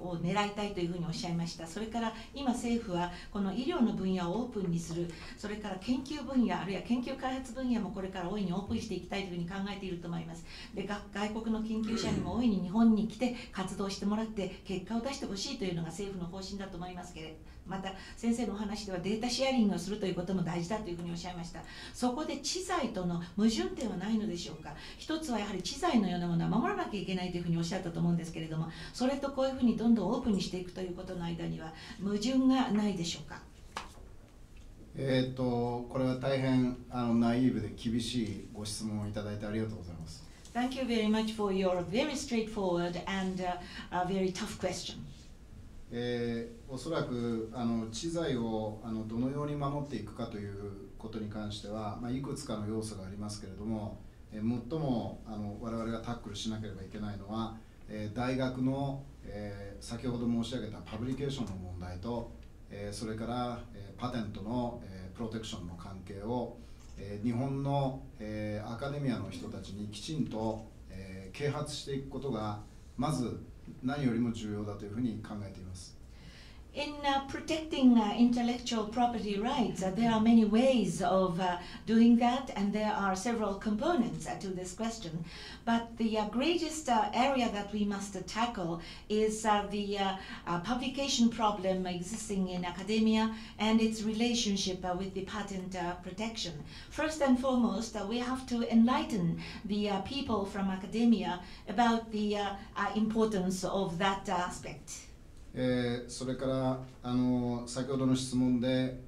Speaker 2: を狙いたいというふうにおっしゃいました。それから今政府はこの医療の分野をオープンにする、それから研究分野あるいは研究開発分野もこれから大いにオープンしていきたいというふうに考えていると思います。で、外国の研究者にも大いに日本に来て活動してもらって結果を出してほしいというのが政府の方針だと思いますけれど、また先生のお話ではデータシェアリングをするということも大事だというふうにおっしゃいました。そこで知財との矛盾点はないのでしょうか。一つはやはり知財のようなものは守らなきゃいけないというふうにおっしゃったと思うんですけれども、それとこういうふうにどんどんオープンにしていくということの間には矛盾がないでしょうか。
Speaker 3: これは大変ナイーブで厳しいご質問をいただいてありがとうございます。
Speaker 2: Thank you very much for your very straightforward and very tough question.
Speaker 3: おそらく知財をどのように守っていくかということに関しては、いくつかの要素がありますけれども、最も我々がタックルしなければいけないのは、大学の、先ほど申し上げたパブリケーションの問題と、それから、パテントの、プロテクションの関係を、日本の、アカデミアの人たちにきちんと、啓発していくことがまず何よりも重要だというふうに考えています。
Speaker 2: In protecting intellectual property rights, there are many ways of doing that, and there are several components to this question. But the greatest area that we must tackle is the publication problem existing in academia and its relationship with the patent protection. First and foremost, we have to enlighten the people from academia about the importance of that aspect.
Speaker 3: それから先ほどの質問で、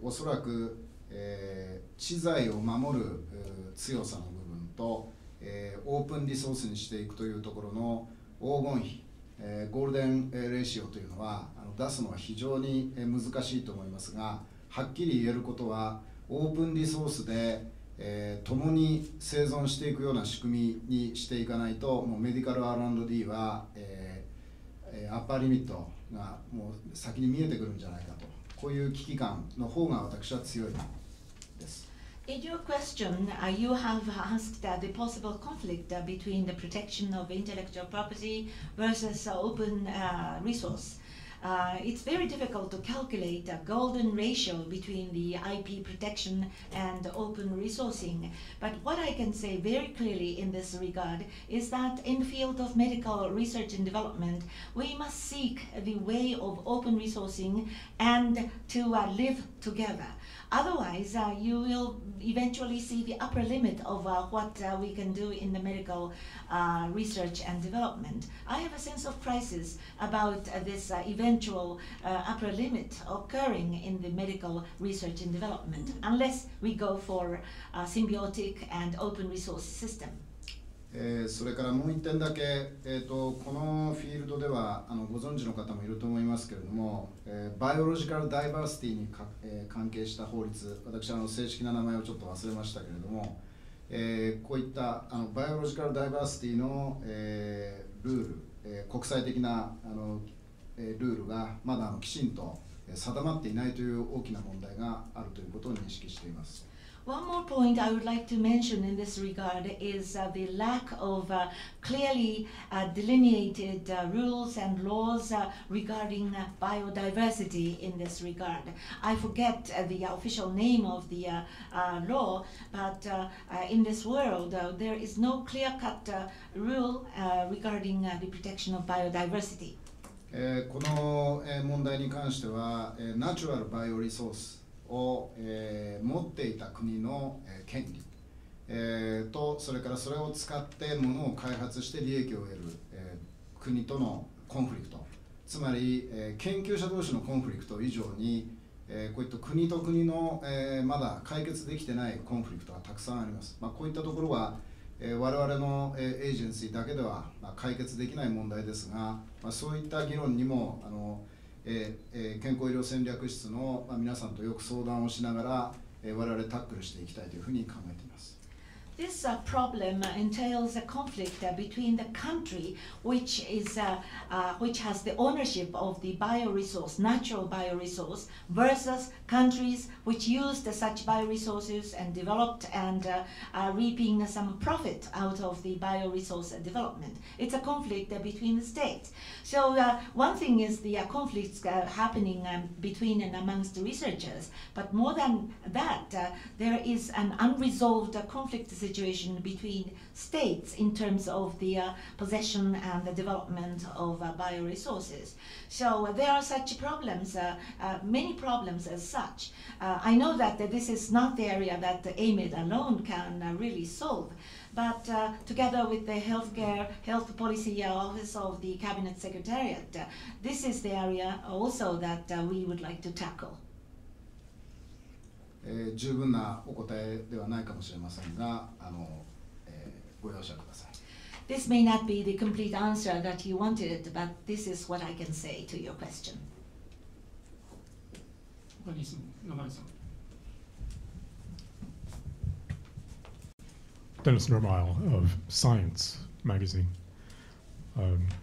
Speaker 3: おそらく、知財を守る強さの部分と、オープンリソースにしていくというところの黄金比、ゴールデンレシオというのは出すのは非常に難しいと思いますが、はっきり言えることはオープンリソースで、共に生存していくような仕組みにしていかないと、もうメディカル R&D は、アッパーリミットがもう先に見えてくるんじゃないかと、こういう危機感の方が私は強いです。
Speaker 2: In your question, you have asked the possible conflict between the protection of intellectual property versus open resource. It's very difficult to calculate a golden ratio between the IP protection and open resourcing. But what I can say very clearly in this regard is that in the field of medical research and development, we must seek the way of open resourcing and to live together. Otherwise, you will eventually see the upper limit of what we can do in the medical research and development. I have a sense of crisis about this eventual upper limit occurring in the medical research and development, unless we go for a symbiotic and open resource system.
Speaker 3: それからもう一点だけ、このフィールドではご存知の方もいると思いますけれども、バイオロジカルダイバーシティに関係した法律、私正式な名前をちょっと忘れましたけれども、こういったバイオロジカルダイバーシティの、ルール、国際的なルールがまだきちんと定まっていないという大きな問題があるということを認識しています。
Speaker 2: One more point I would like to mention in this regard is the lack of clearly delineated rules and laws regarding biodiversity in this regard. I forget the official name of the law, but in this world there is no clear-cut rule regarding the protection of biodiversity.
Speaker 3: この問題に関しては、ナチュラルバイオリソースを、持っていた国の、権利、とそれからそれを使って物を開発して利益を得る、国とのコンフリクト、つまり、研究者同士のコンフリクト以上に、こういった国と国の、まだ解決できてないコンフリクトがたくさんあります。こういったところは、我々の、エージェンシーだけでは、解決できない問題ですが、そういった議論にも健康医療戦略室の皆さんとよく相談をしながら我々タックルしていきたいというふうに考えています。
Speaker 2: This problem entails a conflict between the country which has the ownership of the bioresource, natural bioresource, versus countries which used such bioresources and developed and are reaping some profit out of the bioresource development. It's a conflict between the states. So one thing is the conflicts happening between and amongst the researchers, but more than that, there is an unresolved conflict situation between states in terms of the possession and the development of bioresources. So there are such problems, many problems as such. I know that this is not the area that the AMED alone can really solve, but together with the health policy office of the Cabinet Secretariat, this is the area also that we would like to tackle.
Speaker 3: 十分なお答えではないかもしれませんが、ご容赦ください。
Speaker 2: this may not be the complete answer that you wanted, but this is what I can say to your question.
Speaker 1: 他に質問、中西さん。
Speaker 6: Dennis Normile of Science magazine.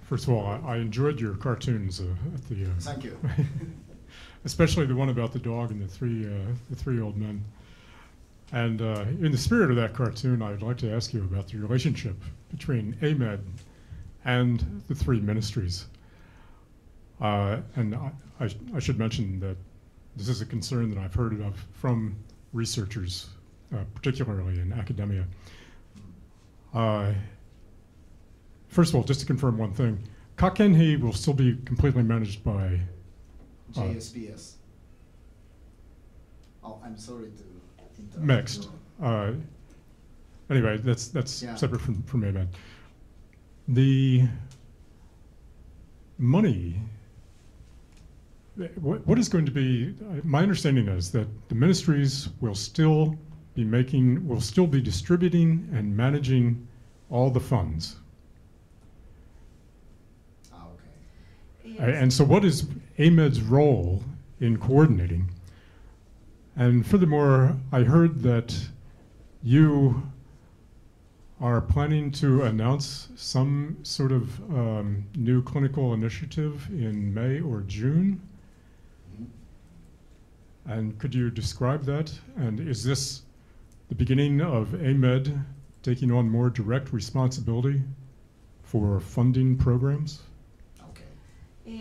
Speaker 6: First of all, I enjoyed your cartoons at the.
Speaker 3: Thank you.
Speaker 6: Especially the one about the dog and the three old men. And in the spirit of that cartoon, I'd like to ask you about the relationship between AMED and the three ministries. And I should mention that this is a concern that I've heard of from researchers, particularly in academia. First of all, just to confirm one thing, Kakenhi will still be completely managed by
Speaker 3: JSPS. Oh, I'm sorry to interrupt.
Speaker 6: Mixed. Anyway, that's separate from AMED. The money, what is going to be, my understanding is that the ministries will still be distributing and managing all the funds.
Speaker 2: Yes.
Speaker 6: And so what is AMED's role in coordinating? And furthermore, I heard that you are planning to announce some sort of new clinical initiative in May or June. And could you describe that? And is this the beginning of AMED taking on more direct responsibility for funding programs?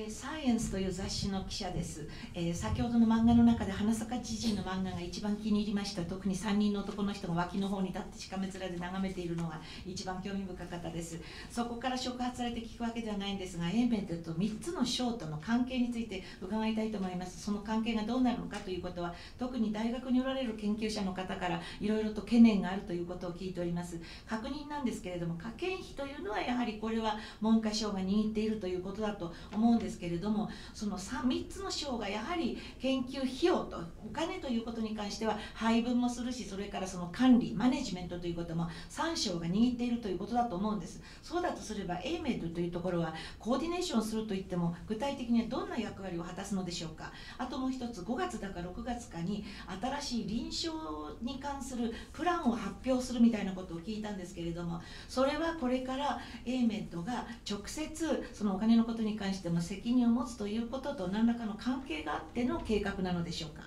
Speaker 2: サイエンスという雑誌の記者です。先ほどの漫画の中で花坂知事の漫画が一番気に入りました。特に3人の男の人が脇の方に立ってしかめ面で眺めているのが一番興味深かったです。そこから触発されて聞くわけではないんですが、AMEDと3つの省との関係について伺いたいと思います。その関係がどうなるのかということは、特に大学におられる研究者の方からいろいろと懸念があるということを聞いております。確認なんですけれども、科研費というのはやはりこれは文科省が握っているということだと思うんですけれども、その 3つの省がやはり研究費用とお金ということに関しては配分もするし、それからその管理マネジメントということも3省が握っているということだと思うんです。そうだとすれば AMED というところはコーディネーションするといっても具体的にはどんな役割を果たすのでしょうか。あともう一つ、5月だか6月かに新しい臨床に関するプランを発表するみたいなことを聞いたんですけれども、それはこれから AMED が直接そのお金のことに関しても責任を持つということと何らかの関係があっての計画なのでしょうか。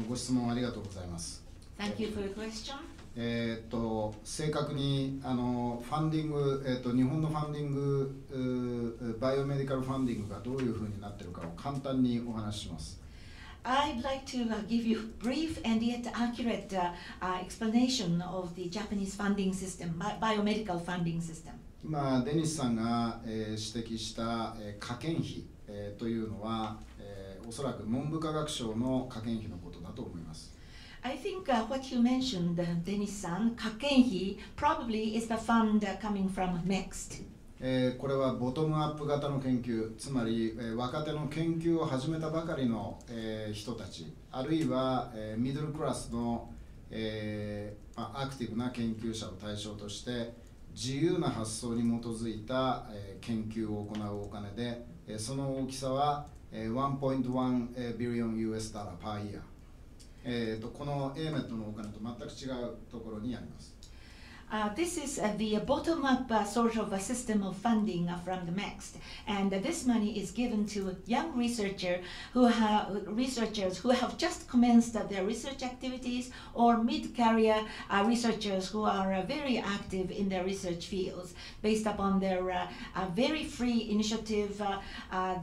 Speaker 3: ご質問ありがとうございます。
Speaker 2: Thank you for your question.
Speaker 3: 正確にファンディング、日本のファンディング、バイオメディカルファンディングがどういうふうになっているかを簡単にお話しします。
Speaker 2: I'd like to give you brief and yet accurate explanation of the Japanese funding system, biomedical funding system.
Speaker 3: 今デニスさんが、指摘した、科研費、というのは、おそらく文部科学省の科研費のことだと思います。
Speaker 2: I think what you mentioned, Denis-san, 科研費 probably is the fund coming from MEXT.
Speaker 3: これはボトムアップ型の研究、つまり、若手の研究を始めたばかりの、人たち、あるいは、ミドルクラスの、アクティブな研究者を対象として自由な発想に基づいた、研究を行うお金で、その大きさは、1.1 billion US dollar per year。この AMED のお金と全く違うところにあります。
Speaker 2: This is the bottom-up sort of a system of funding from the MEXT, and this money is given to young researchers who have just commenced their research activities, or mid-career researchers who are very active in their research fields. Based upon their very free initiative,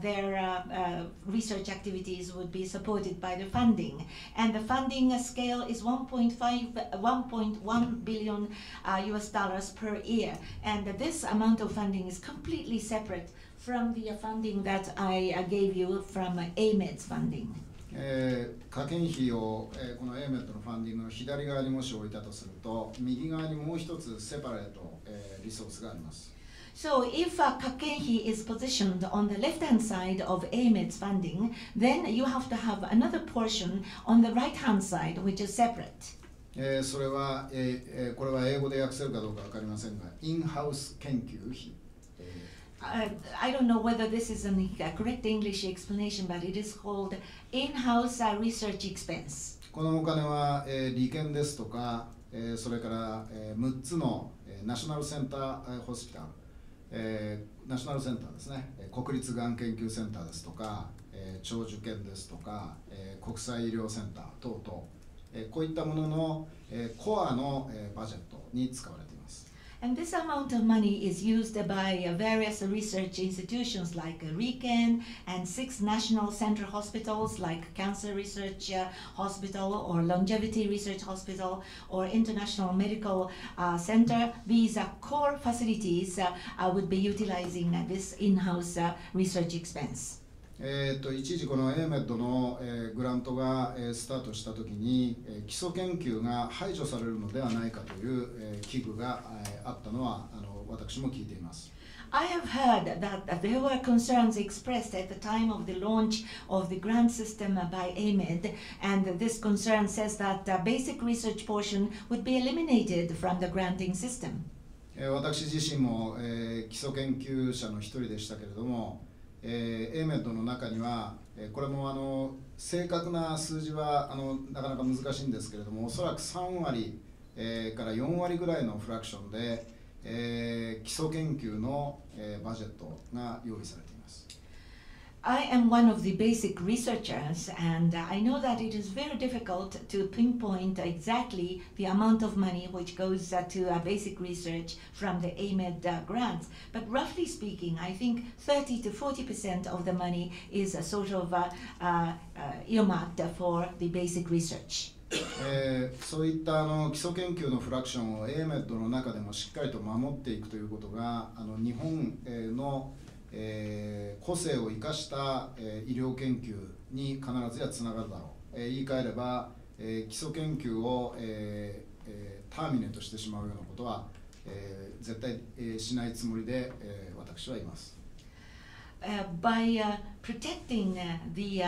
Speaker 2: their research activities would be supported by the funding, and the funding scale is 1.1 billion US dollars per year, and this amount of funding is completely separate from the funding that I gave you from AMED's funding.
Speaker 3: 科研費を、この AMED のファンディングの左側にもし置いたとすると、右側にもう一つセパレート、リソースがあります。
Speaker 2: So if Kakenhi is positioned on the left-hand side of AMED's funding, then you have to have another portion on the right-hand side, which is separate.
Speaker 3: それは、これは英語で訳せるかどうか分かりませんが、インハウス研究費。
Speaker 2: I don't know whether this is a correct English explanation, but it is called in-house research expense.
Speaker 3: このお金は、理研ですとか、それから、6つの、ナショナルセンター、ホスピタル、ナショナルセンターですね、国立がん研究センターですとか、長寿研ですとか、国際医療センター等々、こういったものの、コアの、バジェットに使われています。
Speaker 2: And this amount of money is used by various research institutions like RIKEN and 6 national center hospitals like Cancer Research Hospital or Longevity Research Hospital or International Medical Center. These core facilities would be utilizing this in-house research expense.
Speaker 3: 一時この AMED の、グラントが、スタートしたときに、基礎研究が排除されるのではないかという、危惧が、あったのは私も聞いています。
Speaker 2: I have heard that there were concerns expressed at the time of the launch of the grant system by AMED, and this concern says that the basic research portion would be eliminated from the granting system.
Speaker 3: 私自身も、基礎研究者の一人でしたけれども、AMED の中には、これも正確な数字はなかなか難しいんですけれども、おそらく3割、から4割ぐらいのフラクションで、基礎研究の、バジェットが用意されています。
Speaker 2: I am one of the basic researchers, and I know that it is very difficult to pinpoint exactly the amount of money which goes to basic research from the AMED grants. But roughly speaking, I think 30 to 40% of the money is sort of earmarked for the basic research.
Speaker 3: そういった基礎研究のフラクションを AMED の中でもしっかりと守っていくということが日本の個性を生かした、医療研究に必ずやつながるだろう。言い換えれば、基礎研究を、ターミネートしてしまうようなことは、絶対、しないつもりで、私はいます。
Speaker 2: By protecting the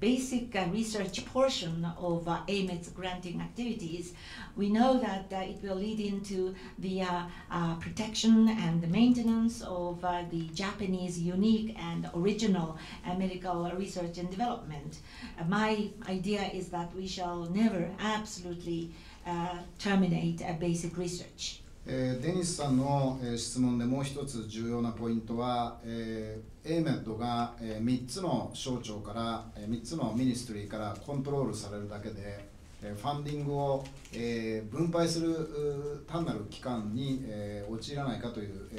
Speaker 2: basic research portion of AMED's granting activities, we know that it will lead into the protection and the maintenance of the Japanese unique and original medical research and development. My idea is that we shall never absolutely terminate basic research.
Speaker 3: デニスさんの質問でもう一つ重要なポイントは、AMED が3つの省庁から3つのミニストリーからコントロールされるだけでファンディングを分配する単なる機関に陥らないかという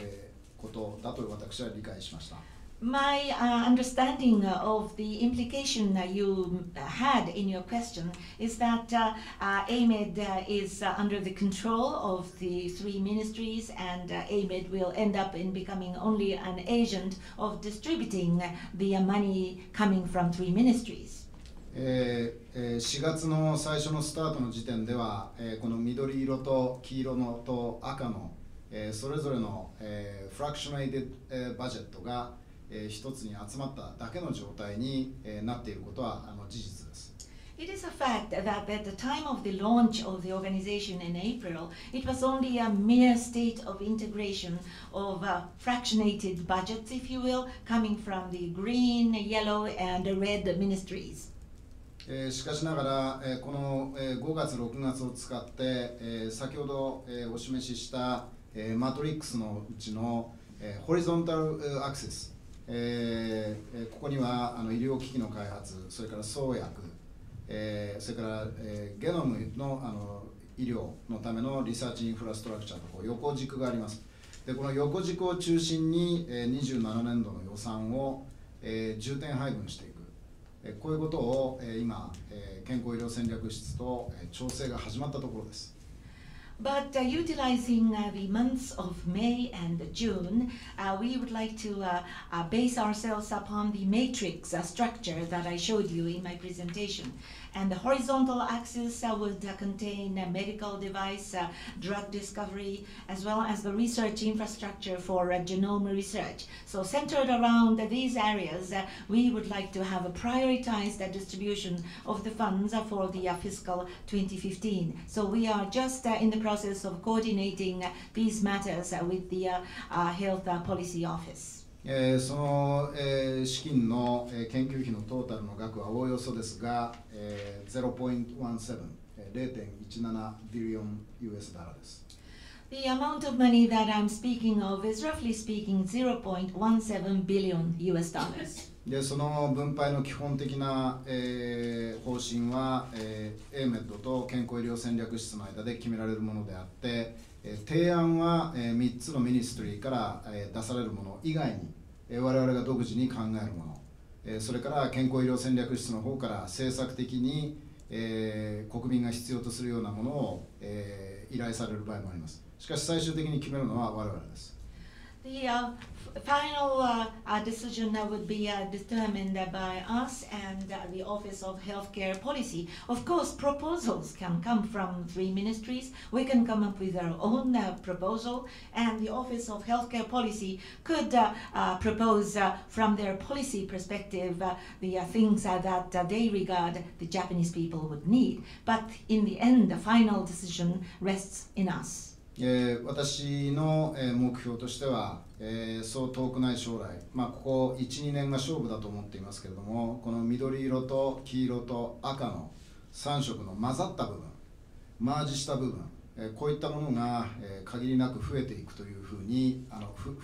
Speaker 3: ことだと私は理解しました。
Speaker 2: My understanding of the implication you had in your question is that AMED is under the control of the 3 ministries, and AMED will end up in becoming only an agent of distributing the money coming from 3 ministries.
Speaker 3: 4月の最初のスタートの時点では、この緑色と黄色のと赤の、それぞれの、フラクショナイテッドバジェットが一つに集まっただけの状態になっていることは事実です。
Speaker 2: It is a fact that at the time of the launch of the organization in April, it was only a mere state of integration of fractionated budgets, if you will, coming from the green, yellow, and red ministries.
Speaker 3: しかしながら、この5月、6月を使って、先ほどお示ししたマトリックスのうちのホリゾンタルアクセス、ここには医療機器の開発、それから創薬、それから、ゲノムの、医療のためのリサーチインフラストラクチャーとこう横軸があります。でこの横軸を中心に、27年度の予算を、重点配分していく、こういうことを、今、健康医療戦略室と、調整が始まったところです。
Speaker 2: But utilizing the months of May and June, we would like to base ourselves upon the matrix structure that I showed you in my presentation. And the horizontal axis would contain medical device, drug discovery, as well as the research infrastructure for genome research. So centered around these areas, we would like to have a prioritized distribution of the funds for the fiscal 2015. So we are just in the process of coordinating these matters with the Health Policy Office.
Speaker 3: その、資金の、研究費のトータルの額はおおよそですが、0.17、0.17 ビリオン US ダラーです。
Speaker 2: The amount of money that I'm speaking of is roughly speaking 0.17 billion US dollars.
Speaker 3: でその分配の基本的な、方針は、AMED と健康医療戦略室の間で決められるものであって、提案は、3つのミニストリーから、出されるもの以外に、我々が独自に考えるもの、それから健康医療戦略室の方から政策的に、国民が必要とするようなものを、依頼される場合もあります。しかし最終的に決めるのは我々です。
Speaker 2: The final decision would be determined by us and the Office of Healthcare Policy. Of course, proposals can come from 3 ministries. We can come up with our own proposal, and the Office of Healthcare Policy could propose from their policy perspective the things that they regard the Japanese people would need. But in the end, the final decision rests in us.
Speaker 3: 私の目標としては、そう遠くない将来、ここ 1,2 年が勝負だと思っていますけれども、この緑色と黄色と赤の3色の混ざった部分、マージした部分、こういったものが限りなく増えていくというふうに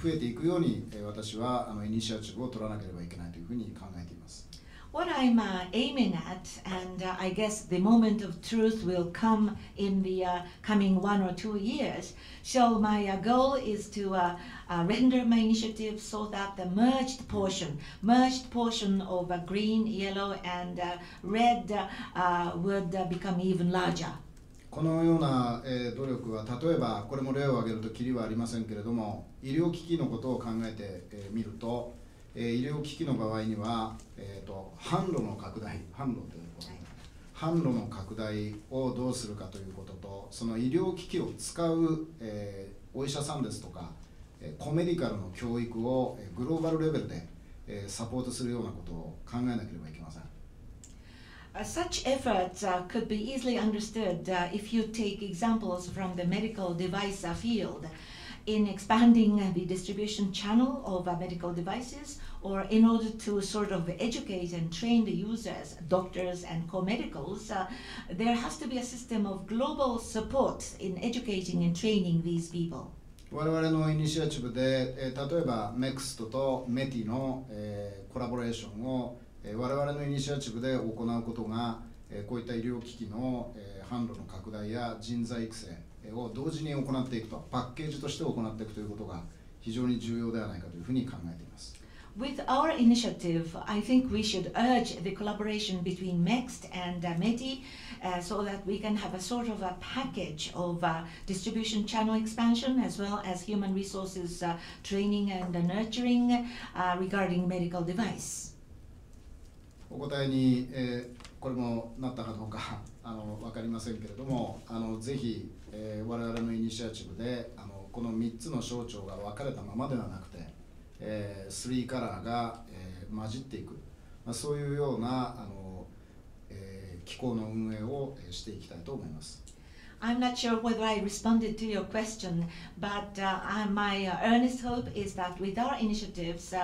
Speaker 3: 増えていくように私はイニシアチブを取らなければいけないというふうに考えています。
Speaker 2: What I'm aiming at, and I guess the moment of truth will come in the coming 1 or 2 years. So my goal is to render my initiative so that the merged portion of green, yellow, and red would become even larger.
Speaker 3: このような努力は、例えばこれも例を挙げるときりはありませんけれども、医療機器のことを考えてみると、医療機器の場合には、販路の拡大、販路の拡大をどうするかということと、その医療機器を使う、お医者さんですとか、コメディカルの教育をグローバルレベルで、サポートするようなことを考えなければいけません。
Speaker 2: Such efforts could be easily understood if you take examples from the medical device field. In expanding the distribution channel of medical devices, or in order to sort of educate and train the users, doctors and co-medicals, there has to be a system of global support in educating and training these people.
Speaker 3: 我々のイニシアチブで、例えば MEXT と METI の、コラボレーションを、我々のイニシアチブで行うことが、こういった医療機器の、販路の拡大や人材育成を同時に行っていくと、パッケージとして行っていくということが非常に重要ではないかというふうに考えています。
Speaker 2: With our initiative, I think we should urge the collaboration between MEXT and METI so that we can have a sort of a package of distribution channel expansion as well as human resources training and nurturing regarding medical device.
Speaker 3: お答えに、これもなったかどうか分かりませんけれども、ぜひ、我々のイニシアチブでこの3つの省庁が分かれたままではなくて、3カラーが、混じっていく、そういうような機構の運営をしていきたいと思います。
Speaker 2: I'm not sure whether I responded to your question, but my earnest hope is that with our initiatives,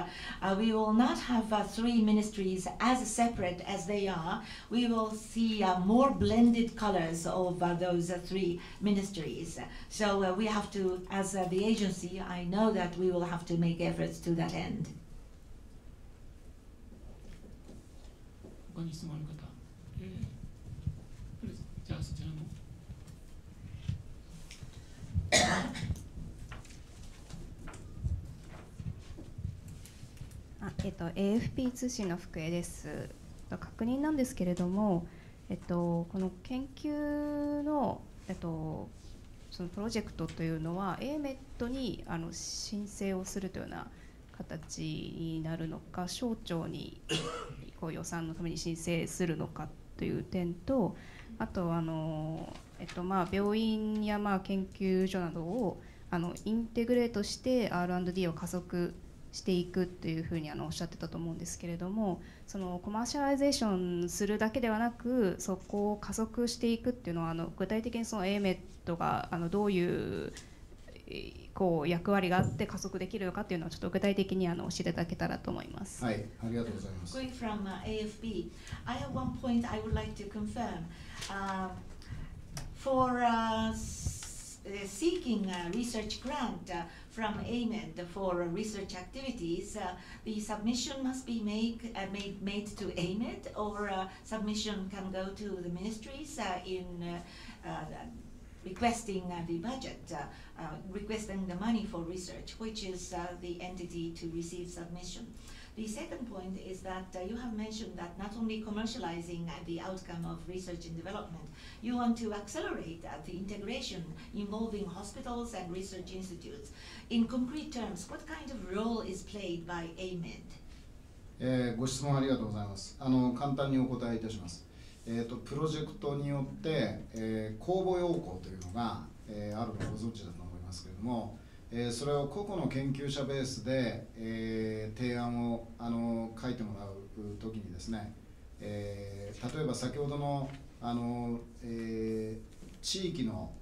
Speaker 2: we will not have 3 ministries as separate as they are. We will see more blended colors of those 3 ministries. So we have to, as the agency, I know that we will have to make efforts to that end.
Speaker 1: 他に質問ある方、じゃあそちらの。
Speaker 7: AFP 通信の福江です。確認なんですけれども、この研究の、そのプロジェクトというのは AMED に申請をするというような形になるのか、省庁にこう予算のために申請するのかという点と、あと病院や研究所などをインテグレートして R&D を加速していくというふうにおっしゃってたと思うんですけれども、そのコマーシャライゼーションするだけではなく、そこを加速していくっていうのは具体的にその AMED がどういう役割があって加速できるのかっていうのをちょっと具体的に教えていただけたらと思います。
Speaker 3: はい、ありがとうございます。
Speaker 2: Going from AFP, I have one point I would like to confirm. For seeking a research grant from AMED for research activities, the submission must be made to AMED, or submission can go to the ministries in requesting the budget, requesting the money for research, which is the entity to receive submission. The second point is that you have mentioned that not only commercializing the outcome of research and development, you want to accelerate the integration involving hospitals and research institutes. In concrete terms, what kind of role is played by AMED?
Speaker 3: ご質問ありがとうございます。簡単にお答えいたします。プロジェクトによって、公募要項というのが、あるのをご存知だと思いますけれども、それを個々の研究者ベースで、提案を書いてもらうときにですね、例えば先ほどの、地域の、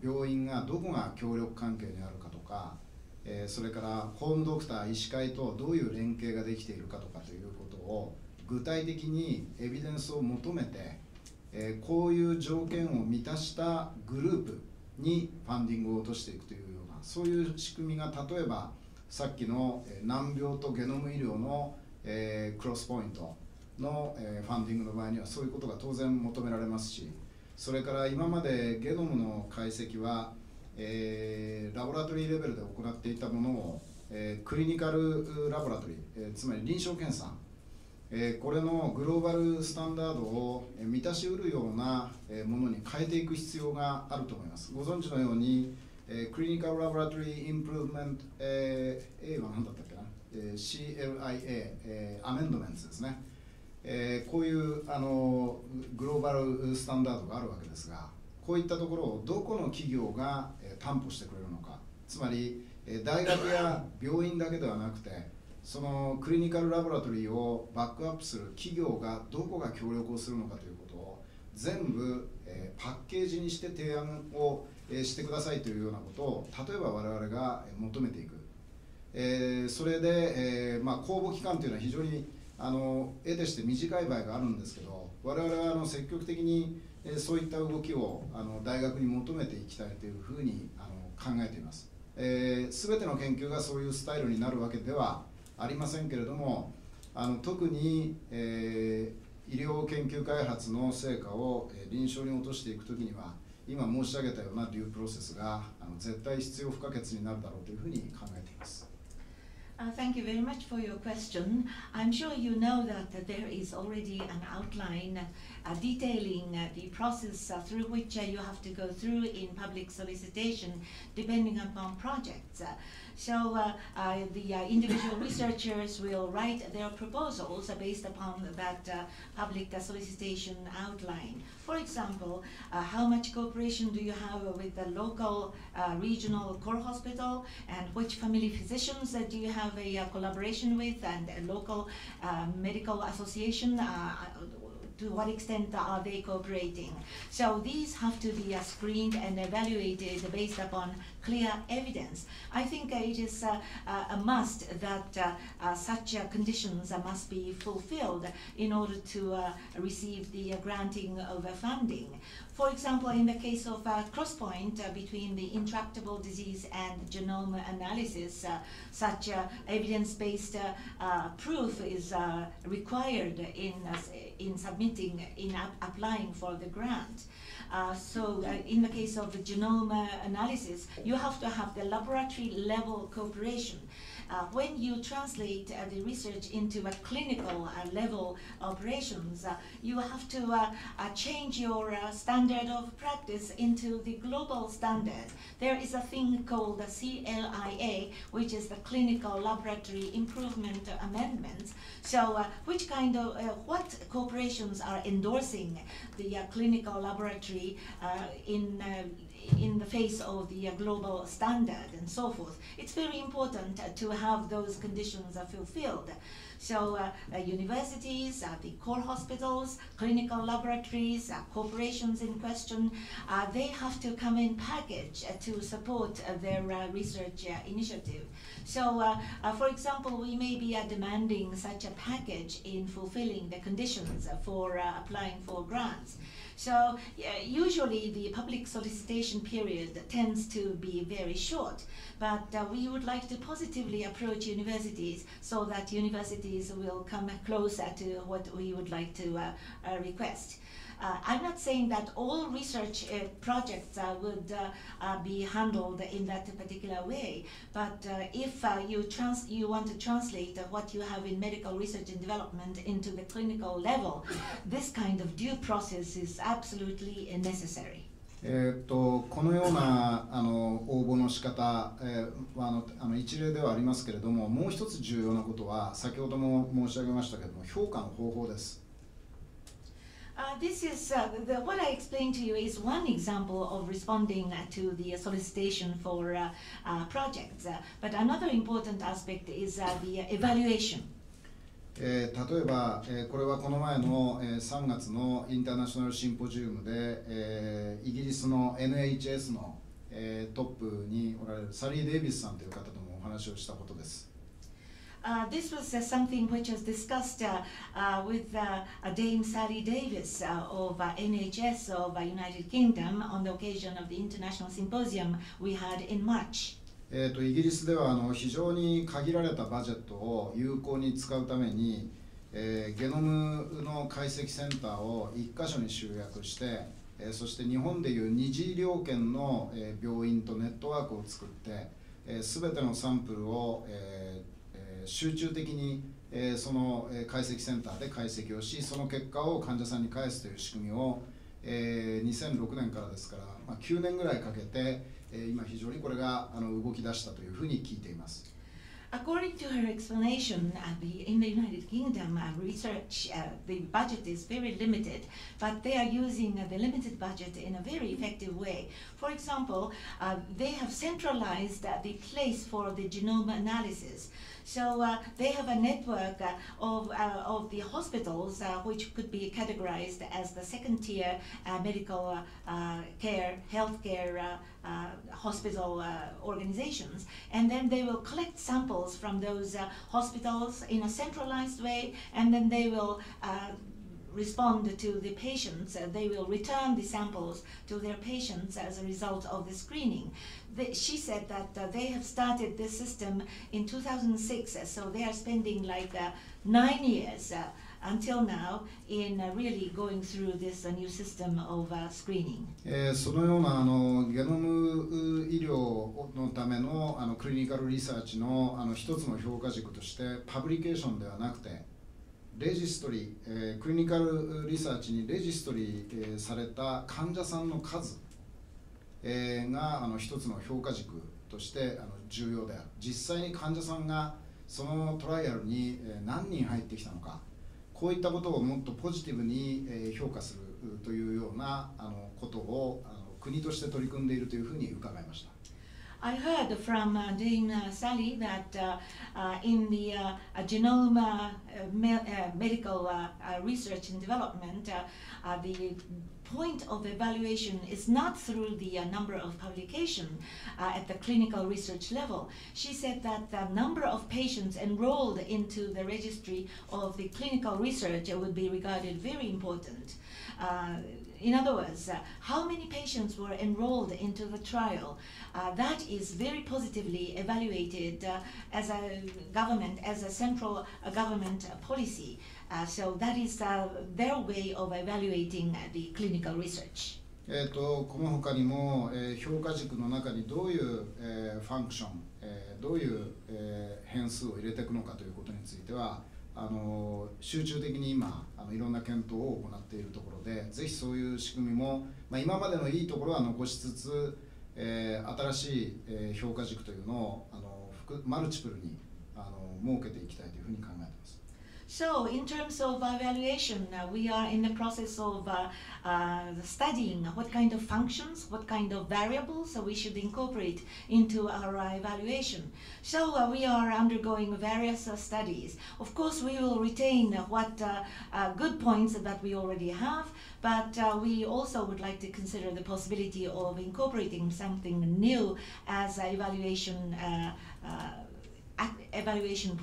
Speaker 3: 病院がどこが協力関係にあるかとか、それからホームドクター、医師会とどういう連携ができているかとかということを具体的にエビデンスを求めて、こういう条件を満たしたグループにファンディングを落としていくというような、そういう仕組みが例えばさっきの難病とゲノム医療のクロスポイントのファンディングの場合にはそういうことが当然求められますし、それから今までゲノムの解析はラボラトリーレベルで行っていたものをクリニカルラボラトリー、つまり臨床検査、これのグローバルスタンダードを満たしうるようなものに変えていく必要があると思います。ご存知のようにクリニカルラボラトリーインプルーブメント、A は何だったっけな、CLIA、アメンドメントですね、こういうグローバルスタンダードがあるわけですが、こういったところをどこの企業が担保してくれるのか、つまり大学や病院だけではなくて、そのクリニカルラボラトリーをバックアップする企業がどこが協力をするのかということを全部パッケージにして提案をしてくださいというようなことを例えば我々が求めていく、それで公募期間というのは非常に得てして短い場合があるんですけど、我々は積極的にそういった動きを大学に求めていきたいというふうに考えています。全ての研究がそういうスタイルになるわけではありませんけれども、特に、医療研究開発の成果を臨床に落としていくときには、今申し上げたようなデュープロセスが絶対必要不可欠になるだろうというふうに考えています。
Speaker 2: Thank you very much for your question. I'm sure you know that there is already an outline detailing the process through which you have to go through in public solicitation depending upon projects. So the individual researchers will write their proposals based upon that public solicitation outline. For example, how much cooperation do you have with the local regional core hospital, and which family physicians do you have a collaboration with, and a local medical association, to what extent are they cooperating? So these have to be screened and evaluated based upon clear evidence. I think it is a must that such conditions must be fulfilled in order to receive the granting of funding. For example, in the case of crosspoint between the intractable disease and genome analysis, such evidence-based proof is required in submitting, in applying for the grant. So in the case of the genome analysis, you have to have the laboratory level cooperation. when you translate the research into a clinical level operations, you have to change your standard of practice into the global standard. There is a thing called the CLIA, which is the Clinical Laboratory Improvement Amendments. So which kind of, what corporations are endorsing the clinical laboratory in the face of the global standard and so forth. It's very important to have those conditions fulfilled. So universities, the core hospitals, clinical laboratories, corporations in question, they have to come in package to support their research initiative. So for example, we may be demanding such a package in fulfilling the conditions for applying for grants. So usually the public solicitation period tends to be very short, but we would like to positively approach universities so that universities will come closer to what we would like to request. I'm not saying that all research projects would be handled in that particular way, but if you want to translate what you have in medical research and development into the clinical level, this kind of due process is absolutely necessary.
Speaker 3: このような応募の仕方は一例ではありますけれども、もう一つ重要なことは先ほども申し上げましたけれども、評価の方法です。
Speaker 2: This is what I explained to you is one example of responding to the solicitation for projects. But another important aspect is the evaluation.
Speaker 3: 例えば、これはこの前の3月のインターナショナルシンポジウムで、イギリスの NHS のトップにおられるサリー・デイビスさんという方ともお話をしたことです。
Speaker 2: This was something which was discussed with Dame Sally Davis of NHS of United Kingdom on the occasion of the international symposium we had in March.
Speaker 3: イギリスでは非常に限られたバジェットを有効に使うために、ゲノムの解析センターを1箇所に集約して、そして日本でいう二次医療圏の病院とネットワークを作って、全てのサンプルを集中的にその解析センターで解析をし、その結果を患者さんに返すという仕組みを2006年からですから、9年ぐらいかけて今非常にこれが動き出したというふうに聞いています。
Speaker 2: According to her explanation, in the United Kingdom, research, the budget is very limited, but they are using the limited budget in a very effective way. For example, they have centralized the place for the genome analysis. So they have a network of the hospitals which could be categorized as the second-tier medical care, healthcare hospital organizations, and then they will collect samples from those hospitals in a centralized way, and then they will respond to the patients. They will return the samples to their patients as a result of the screening. She said that they have started this system in 2006, so they are spending like 9 years until now in really going through this new system of screening.
Speaker 3: そのようなゲノム医療のためのクリニカルリサーチの一つの評価軸としてパブリケーションではなくてレジストリー、クリニカルリサーチにレジストリー、された患者さんの数、が一つの評価軸として重要である。実際に患者さんがそのトライアルに何人入ってきたのか、こういったことをもっとポジティブに評価するというようなことを国として取り組んでいるというふうに伺いました。
Speaker 2: I heard from Dame Sally that in the genome medical research and development, the point of evaluation is not through the number of publication at the clinical research level. She said that the number of patients enrolled into the registry of the clinical research would be regarded very important. In other words, how many patients were enrolled into the trial, that is very positively evaluated as a government, as a central government policy. So that is their way of evaluating the clinical research.
Speaker 3: この他にも、評価軸の中にどういう、ファンクション、どういう、変数を入れていくのかということについては集中的に今いろんな検討を行っているところで、ぜひそういう仕組みも、今までのいいところは残しつつ、新しい、評価軸というのをマルチプルに設けていきたいというふうに考えています。
Speaker 2: So, in terms of evaluation, we are in the process of studying what kind of functions, what kind of variables we should incorporate into our evaluation. So, we are undergoing various studies. Of course, we will retain what good points that we already have, but we also would like to consider the possibility of incorporating something new as evaluation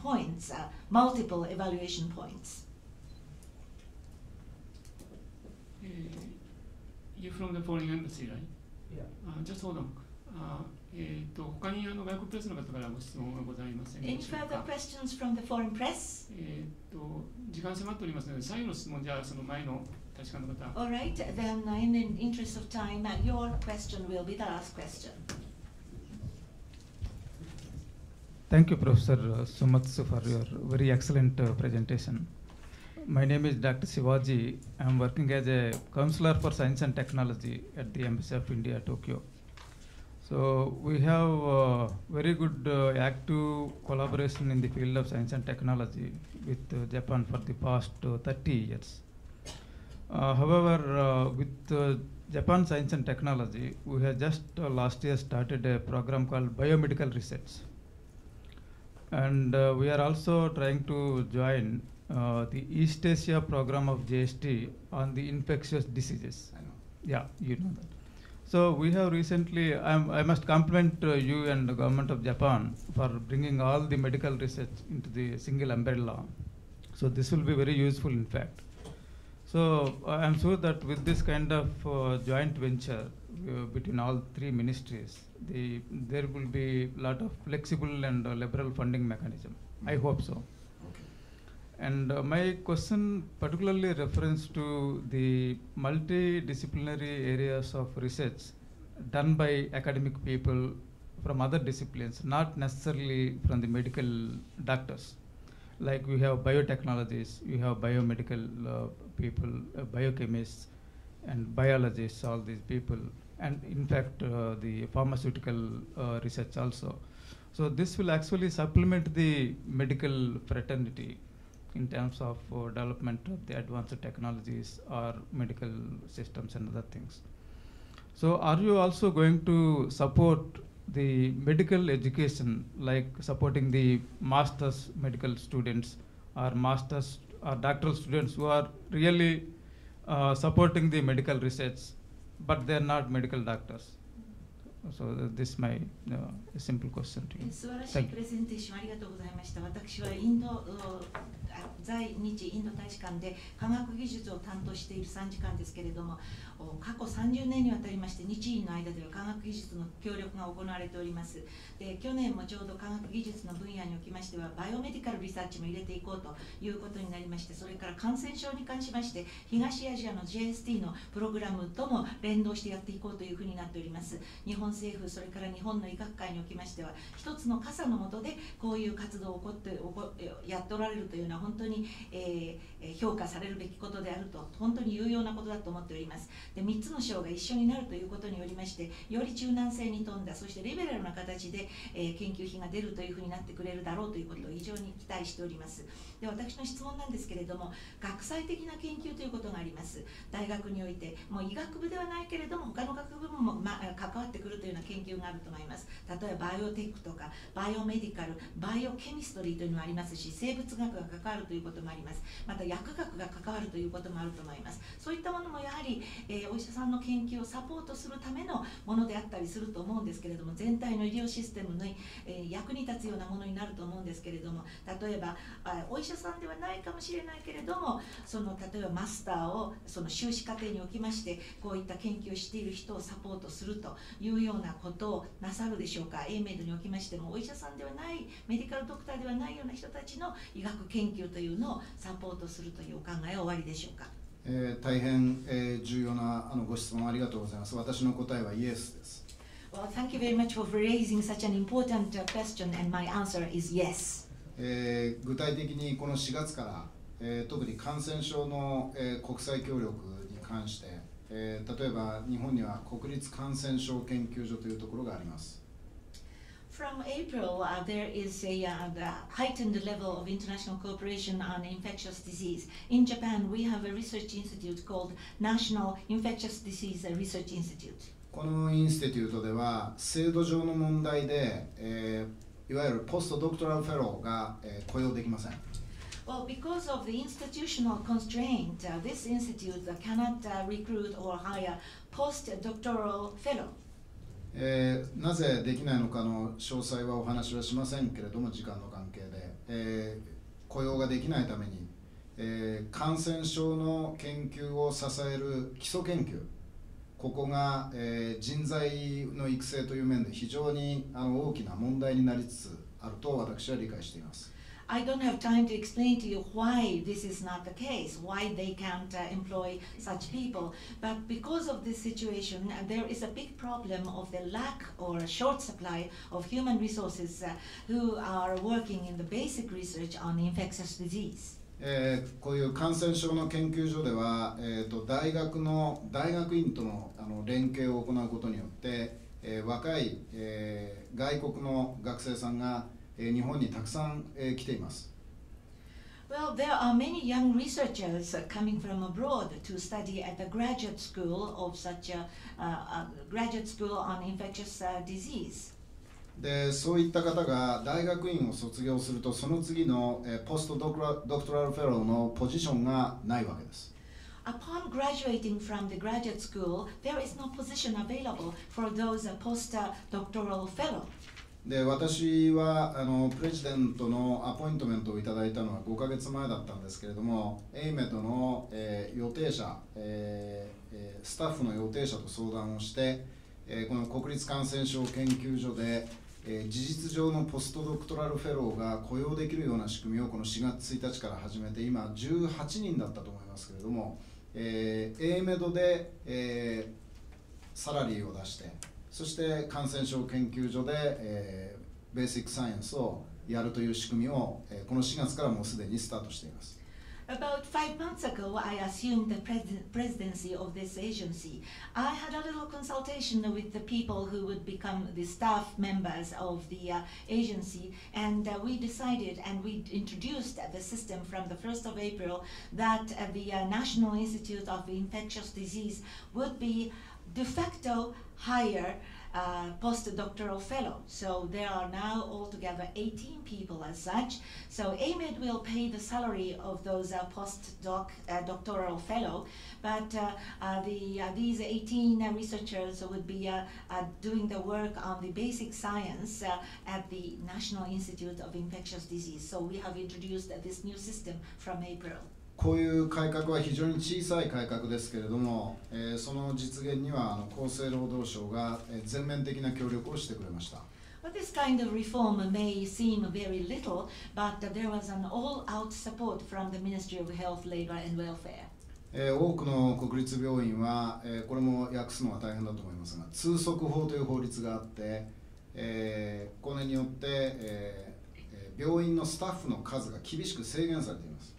Speaker 2: points, multiple evaluation points.
Speaker 1: You from the foreign embassy, right?
Speaker 8: Yeah.
Speaker 1: Just hold on. 他に外国プレスの方からご質問はございませんで
Speaker 2: Any
Speaker 1: しょう
Speaker 2: further
Speaker 1: か。
Speaker 2: questions from the foreign press?
Speaker 1: 時間迫っておりますので、最後の質問、じゃあその前の大使館の方。
Speaker 2: All right, then in the interest of time, your question will be the last question.
Speaker 8: Thank you, Professor Suematsu, for your very excellent presentation. My name is Dr. Shivaji. I am working as a counselor for science and technology at the Embassy of India, Tokyo. So we have very good active collaboration in the field of science and technology with Japan for the past 30 years. However, with Japan Science and Technology, we have just last year started a program called biomedical research. And we are also trying to join the East Asia program of JST on the infectious diseases.
Speaker 3: I know.
Speaker 8: Yeah, you know that. So we have recently, I must compliment you and the government of Japan for bringing all the medical research into the single umbrella. So this will be very useful, in fact. So I'm sure that with this kind of joint venture between all three ministries, there will be a lot of flexible and liberal funding mechanism. I hope so.
Speaker 3: Okay.
Speaker 8: And my question particularly refers to the multidisciplinary areas of research done by academic people from other disciplines, not necessarily from the medical doctors. Like we have biotechnologists, we have biomedical people, biochemists, and biologists, all these people, and in fact the pharmaceutical research also. So this will actually supplement the medical fraternity in terms of development of the advanced technologies or medical systems and other things. So are you also going to support the medical education, like supporting the master's medical students or master's or doctoral students who are really supporting the medical research, but they are not medical doctors? So this is my simple question to you.
Speaker 2: 素晴らしいプレゼンテーションありがとうございました。私は在日インド大使館で科学技術を担当している参事官ですけれども、過去30年にわたりまして日印の間では科学技術の協力が行われております。で、去年もちょうど科学技術の分野におきましてはバイオメディカルリサーチも入れていこうということになりまして、それから感染症に関しまして東アジアの JST のプログラムとも連動してやっていこうというふうになっております。日本政府、それから日本の医学界におきましては一つの傘の下でこういう活動をやっておられるというのは本当に、評価されるべきことであると、本当に有用なことだと思っております。で、3つの章が一緒になるということによりまして、より柔軟性に富んだ、そしてリベラルな形で、研究費が出るというふうになってくれるだろうということを非常に期待しております。で、私の質問なんですけれども、学際的な研究ということがあります。大学において、もう医学部ではないけれども、他の学部も、関わってくるというような研究があると思います。例えばバイオテックとか、バイオメディカル、バイオケミストリーというのもありますし、生物学が関わるということもあります。また薬学が関わるということもあると思います。そういったものもやはり、お医者さんの研究をサポートするためのものであったりすると思うんですけれども、全体の医療システムの、役に立つようなものになると思うんですけれども、例えばお医者さんではないかもしれないけれども、例えばマスターをその修士課程におきましてこういった研究をしている人をサポートするというようなことをなさるでしょうか。Aメイドにおきましてもお医者さんではないメディカルドクターではないような人たちの医学研究というのをサポートするというお考えはおありでしょうか。
Speaker 3: 大変、重要なご質問ありがとうございます。私の答えはイエスです。
Speaker 2: Well, thank you very much for raising such an important question, and my answer is yes.
Speaker 3: 具体的にこの4月から、特に感染症の、国際協力に関して、例えば日本には国立感染症研究所というところがあります。
Speaker 2: From April, there is a heightened level of international cooperation on infectious disease. In Japan, we have a research institute called National Infectious Disease Research Institute.
Speaker 3: このインスティテュートでは制度上の問題で、いわゆるポストドクトラルフェローが、雇用できません。
Speaker 2: Well, because of the institutional constraint, this institute cannot recruit or hire postdoctoral fellow.
Speaker 3: なぜできないのかの詳細はお話はしませんけれども、時間の関係で、雇用ができないために、感染症の研究を支える基礎研究、ここが、人材の育成という面で非常に大きな問題になりつつあると私は理解しています。
Speaker 2: I don't have time to explain to you why this is not the case, why they can't employ such people. But because of this situation, there is a big problem of the lack or short supply of human resources who are working in the basic research on infectious disease.
Speaker 3: こういう感染症の研究所では、大学院との連携を行うことによって、若い、外国の学生さんが日本にたくさん来ています。
Speaker 2: Well, there are many young researchers coming from abroad to study at the graduate school of such a graduate school on infectious disease.
Speaker 3: で、そういった方が大学院を卒業すると、その次のポストドクトラルフェローのポジションがないわけです。
Speaker 2: Upon graduating from the graduate school, there is no position available for those postdoctoral fellow.
Speaker 3: で、私はプレジデントのアポイントメントをいただいたのは5ヶ月前だったんですけれども、AMED の、予定者、スタッフの予定者と相談をして、この国立感染症研究所で、事実上のポストドクトラルフェローが雇用できるような仕組みをこの4月1日から始めて、今18人だったと思いますけれども、AMED で、サラリーを出して、そして感染症研究所で、ベーシックサイエンスをやるという仕組みを、この4月からもうすでにスタートしています。
Speaker 2: About 5 months ago, I assumed the presidency of this agency. I had a little consultation with the people who would become the staff members of the agency, and we decided and we introduced the system from the 1st of April that the National Institute of Infectious Disease would be de facto hire postdoctoral fellow. So there are now altogether 18 people as such. So AMED will pay the salary of those postdoctoral fellow, but these 18 researchers would be doing the work on the basic science at the National Institute of Infectious Disease. So we have introduced this new system from April.
Speaker 3: こういう改革は非常に小さい改革ですけれども、その実現には厚生労働省が全面的な協力をしてくれました。
Speaker 2: Well, this kind of reform may seem very little, but there was an all-out support from the Ministry of Health, Labor and Welfare.
Speaker 3: 多くの国立病院は、これも訳すのは大変だと思いますが、通則法という法律があって、これによって、病院のスタッフの数が厳しく制限されています。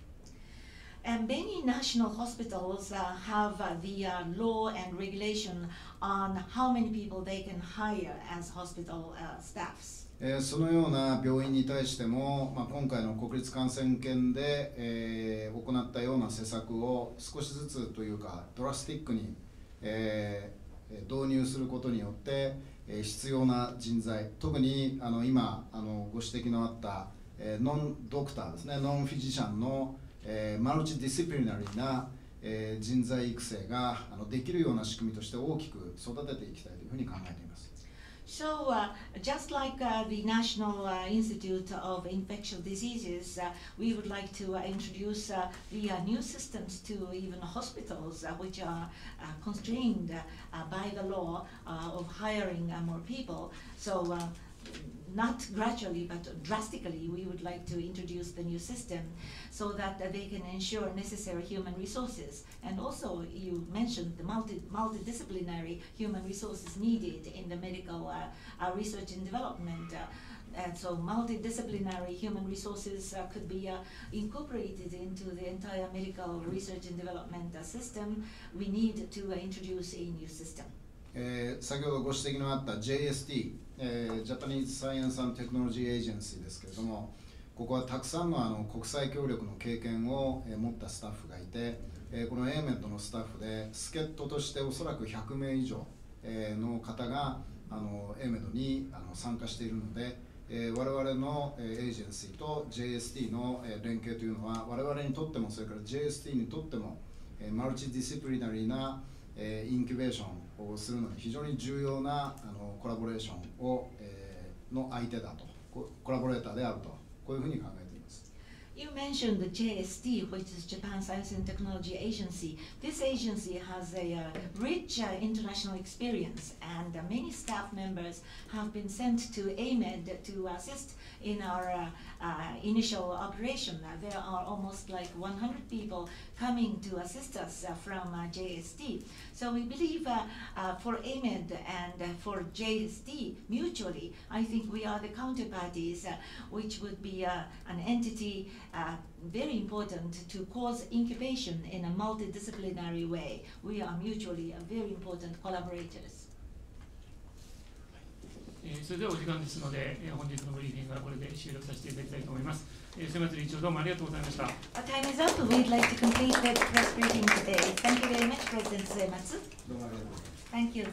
Speaker 2: And many national hospitals have the law and regulation on how many people they can hire as hospital staffs.
Speaker 3: そのような病院に対しても、今回の国立感染研で、行ったような施策を少しずつというかドラスティックに、導入することによって、必要な人材、特に今ご指摘のあった、ノンドクターですね、ノンフィジシャンのマルチディシプリナリーな、人材育成ができるような仕組みとして大きく育てていきたいというふうに考えています。
Speaker 2: So, just like the National Institute of Infectious Diseases, we would like to introduce the new systems to even hospitals which are constrained by the law of hiring more people. So, not gradually but drastically, we would like to introduce the new system so that they can ensure necessary human resources. And also, you mentioned the multidisciplinary human resources needed in the medical research and development. And so multidisciplinary human resources could be incorporated into the entire medical research and development system. We need to introduce a new system.
Speaker 3: 先ほどご指摘のあった JST、ジャパニーズ・サイエンス・アンド・テクノロジー・エージェンシーですけれども、ここはたくさんの国際協力の経験を持ったスタッフがいて、この AMED のスタッフで助っ人としておそらく100名以上の方がAMED に参加しているので、我々のエージェンシーと JST の連携というのは我々にとってもそれから JST にとってもマルチディシプリナリーなインキュベーションをするのに非常に重要なコラボレーションをの相手だと、コラボレーターであると、こういうふうに考えています。
Speaker 2: You mentioned the JST, which is Japan Science and Technology Agency. This agency has a rich international experience, and many staff members have been sent to AMED to assist in our initial operation. There are almost like 100 people coming to assist us from JST. So we believe for AMED and for JST mutually, I think we are the counterparties, which would be an entity very important to cause incubation in a multidisciplinary way. We are mutually very important collaborators.
Speaker 1: それではお時間ですので、本日のブリーフィングはこれで終了させていただきたいと思います。末松理事長、どうもありがとうございました。
Speaker 2: Our time is up. We'd like to complete the press briefing today. Thank you very much, President Suematsu. Thank you.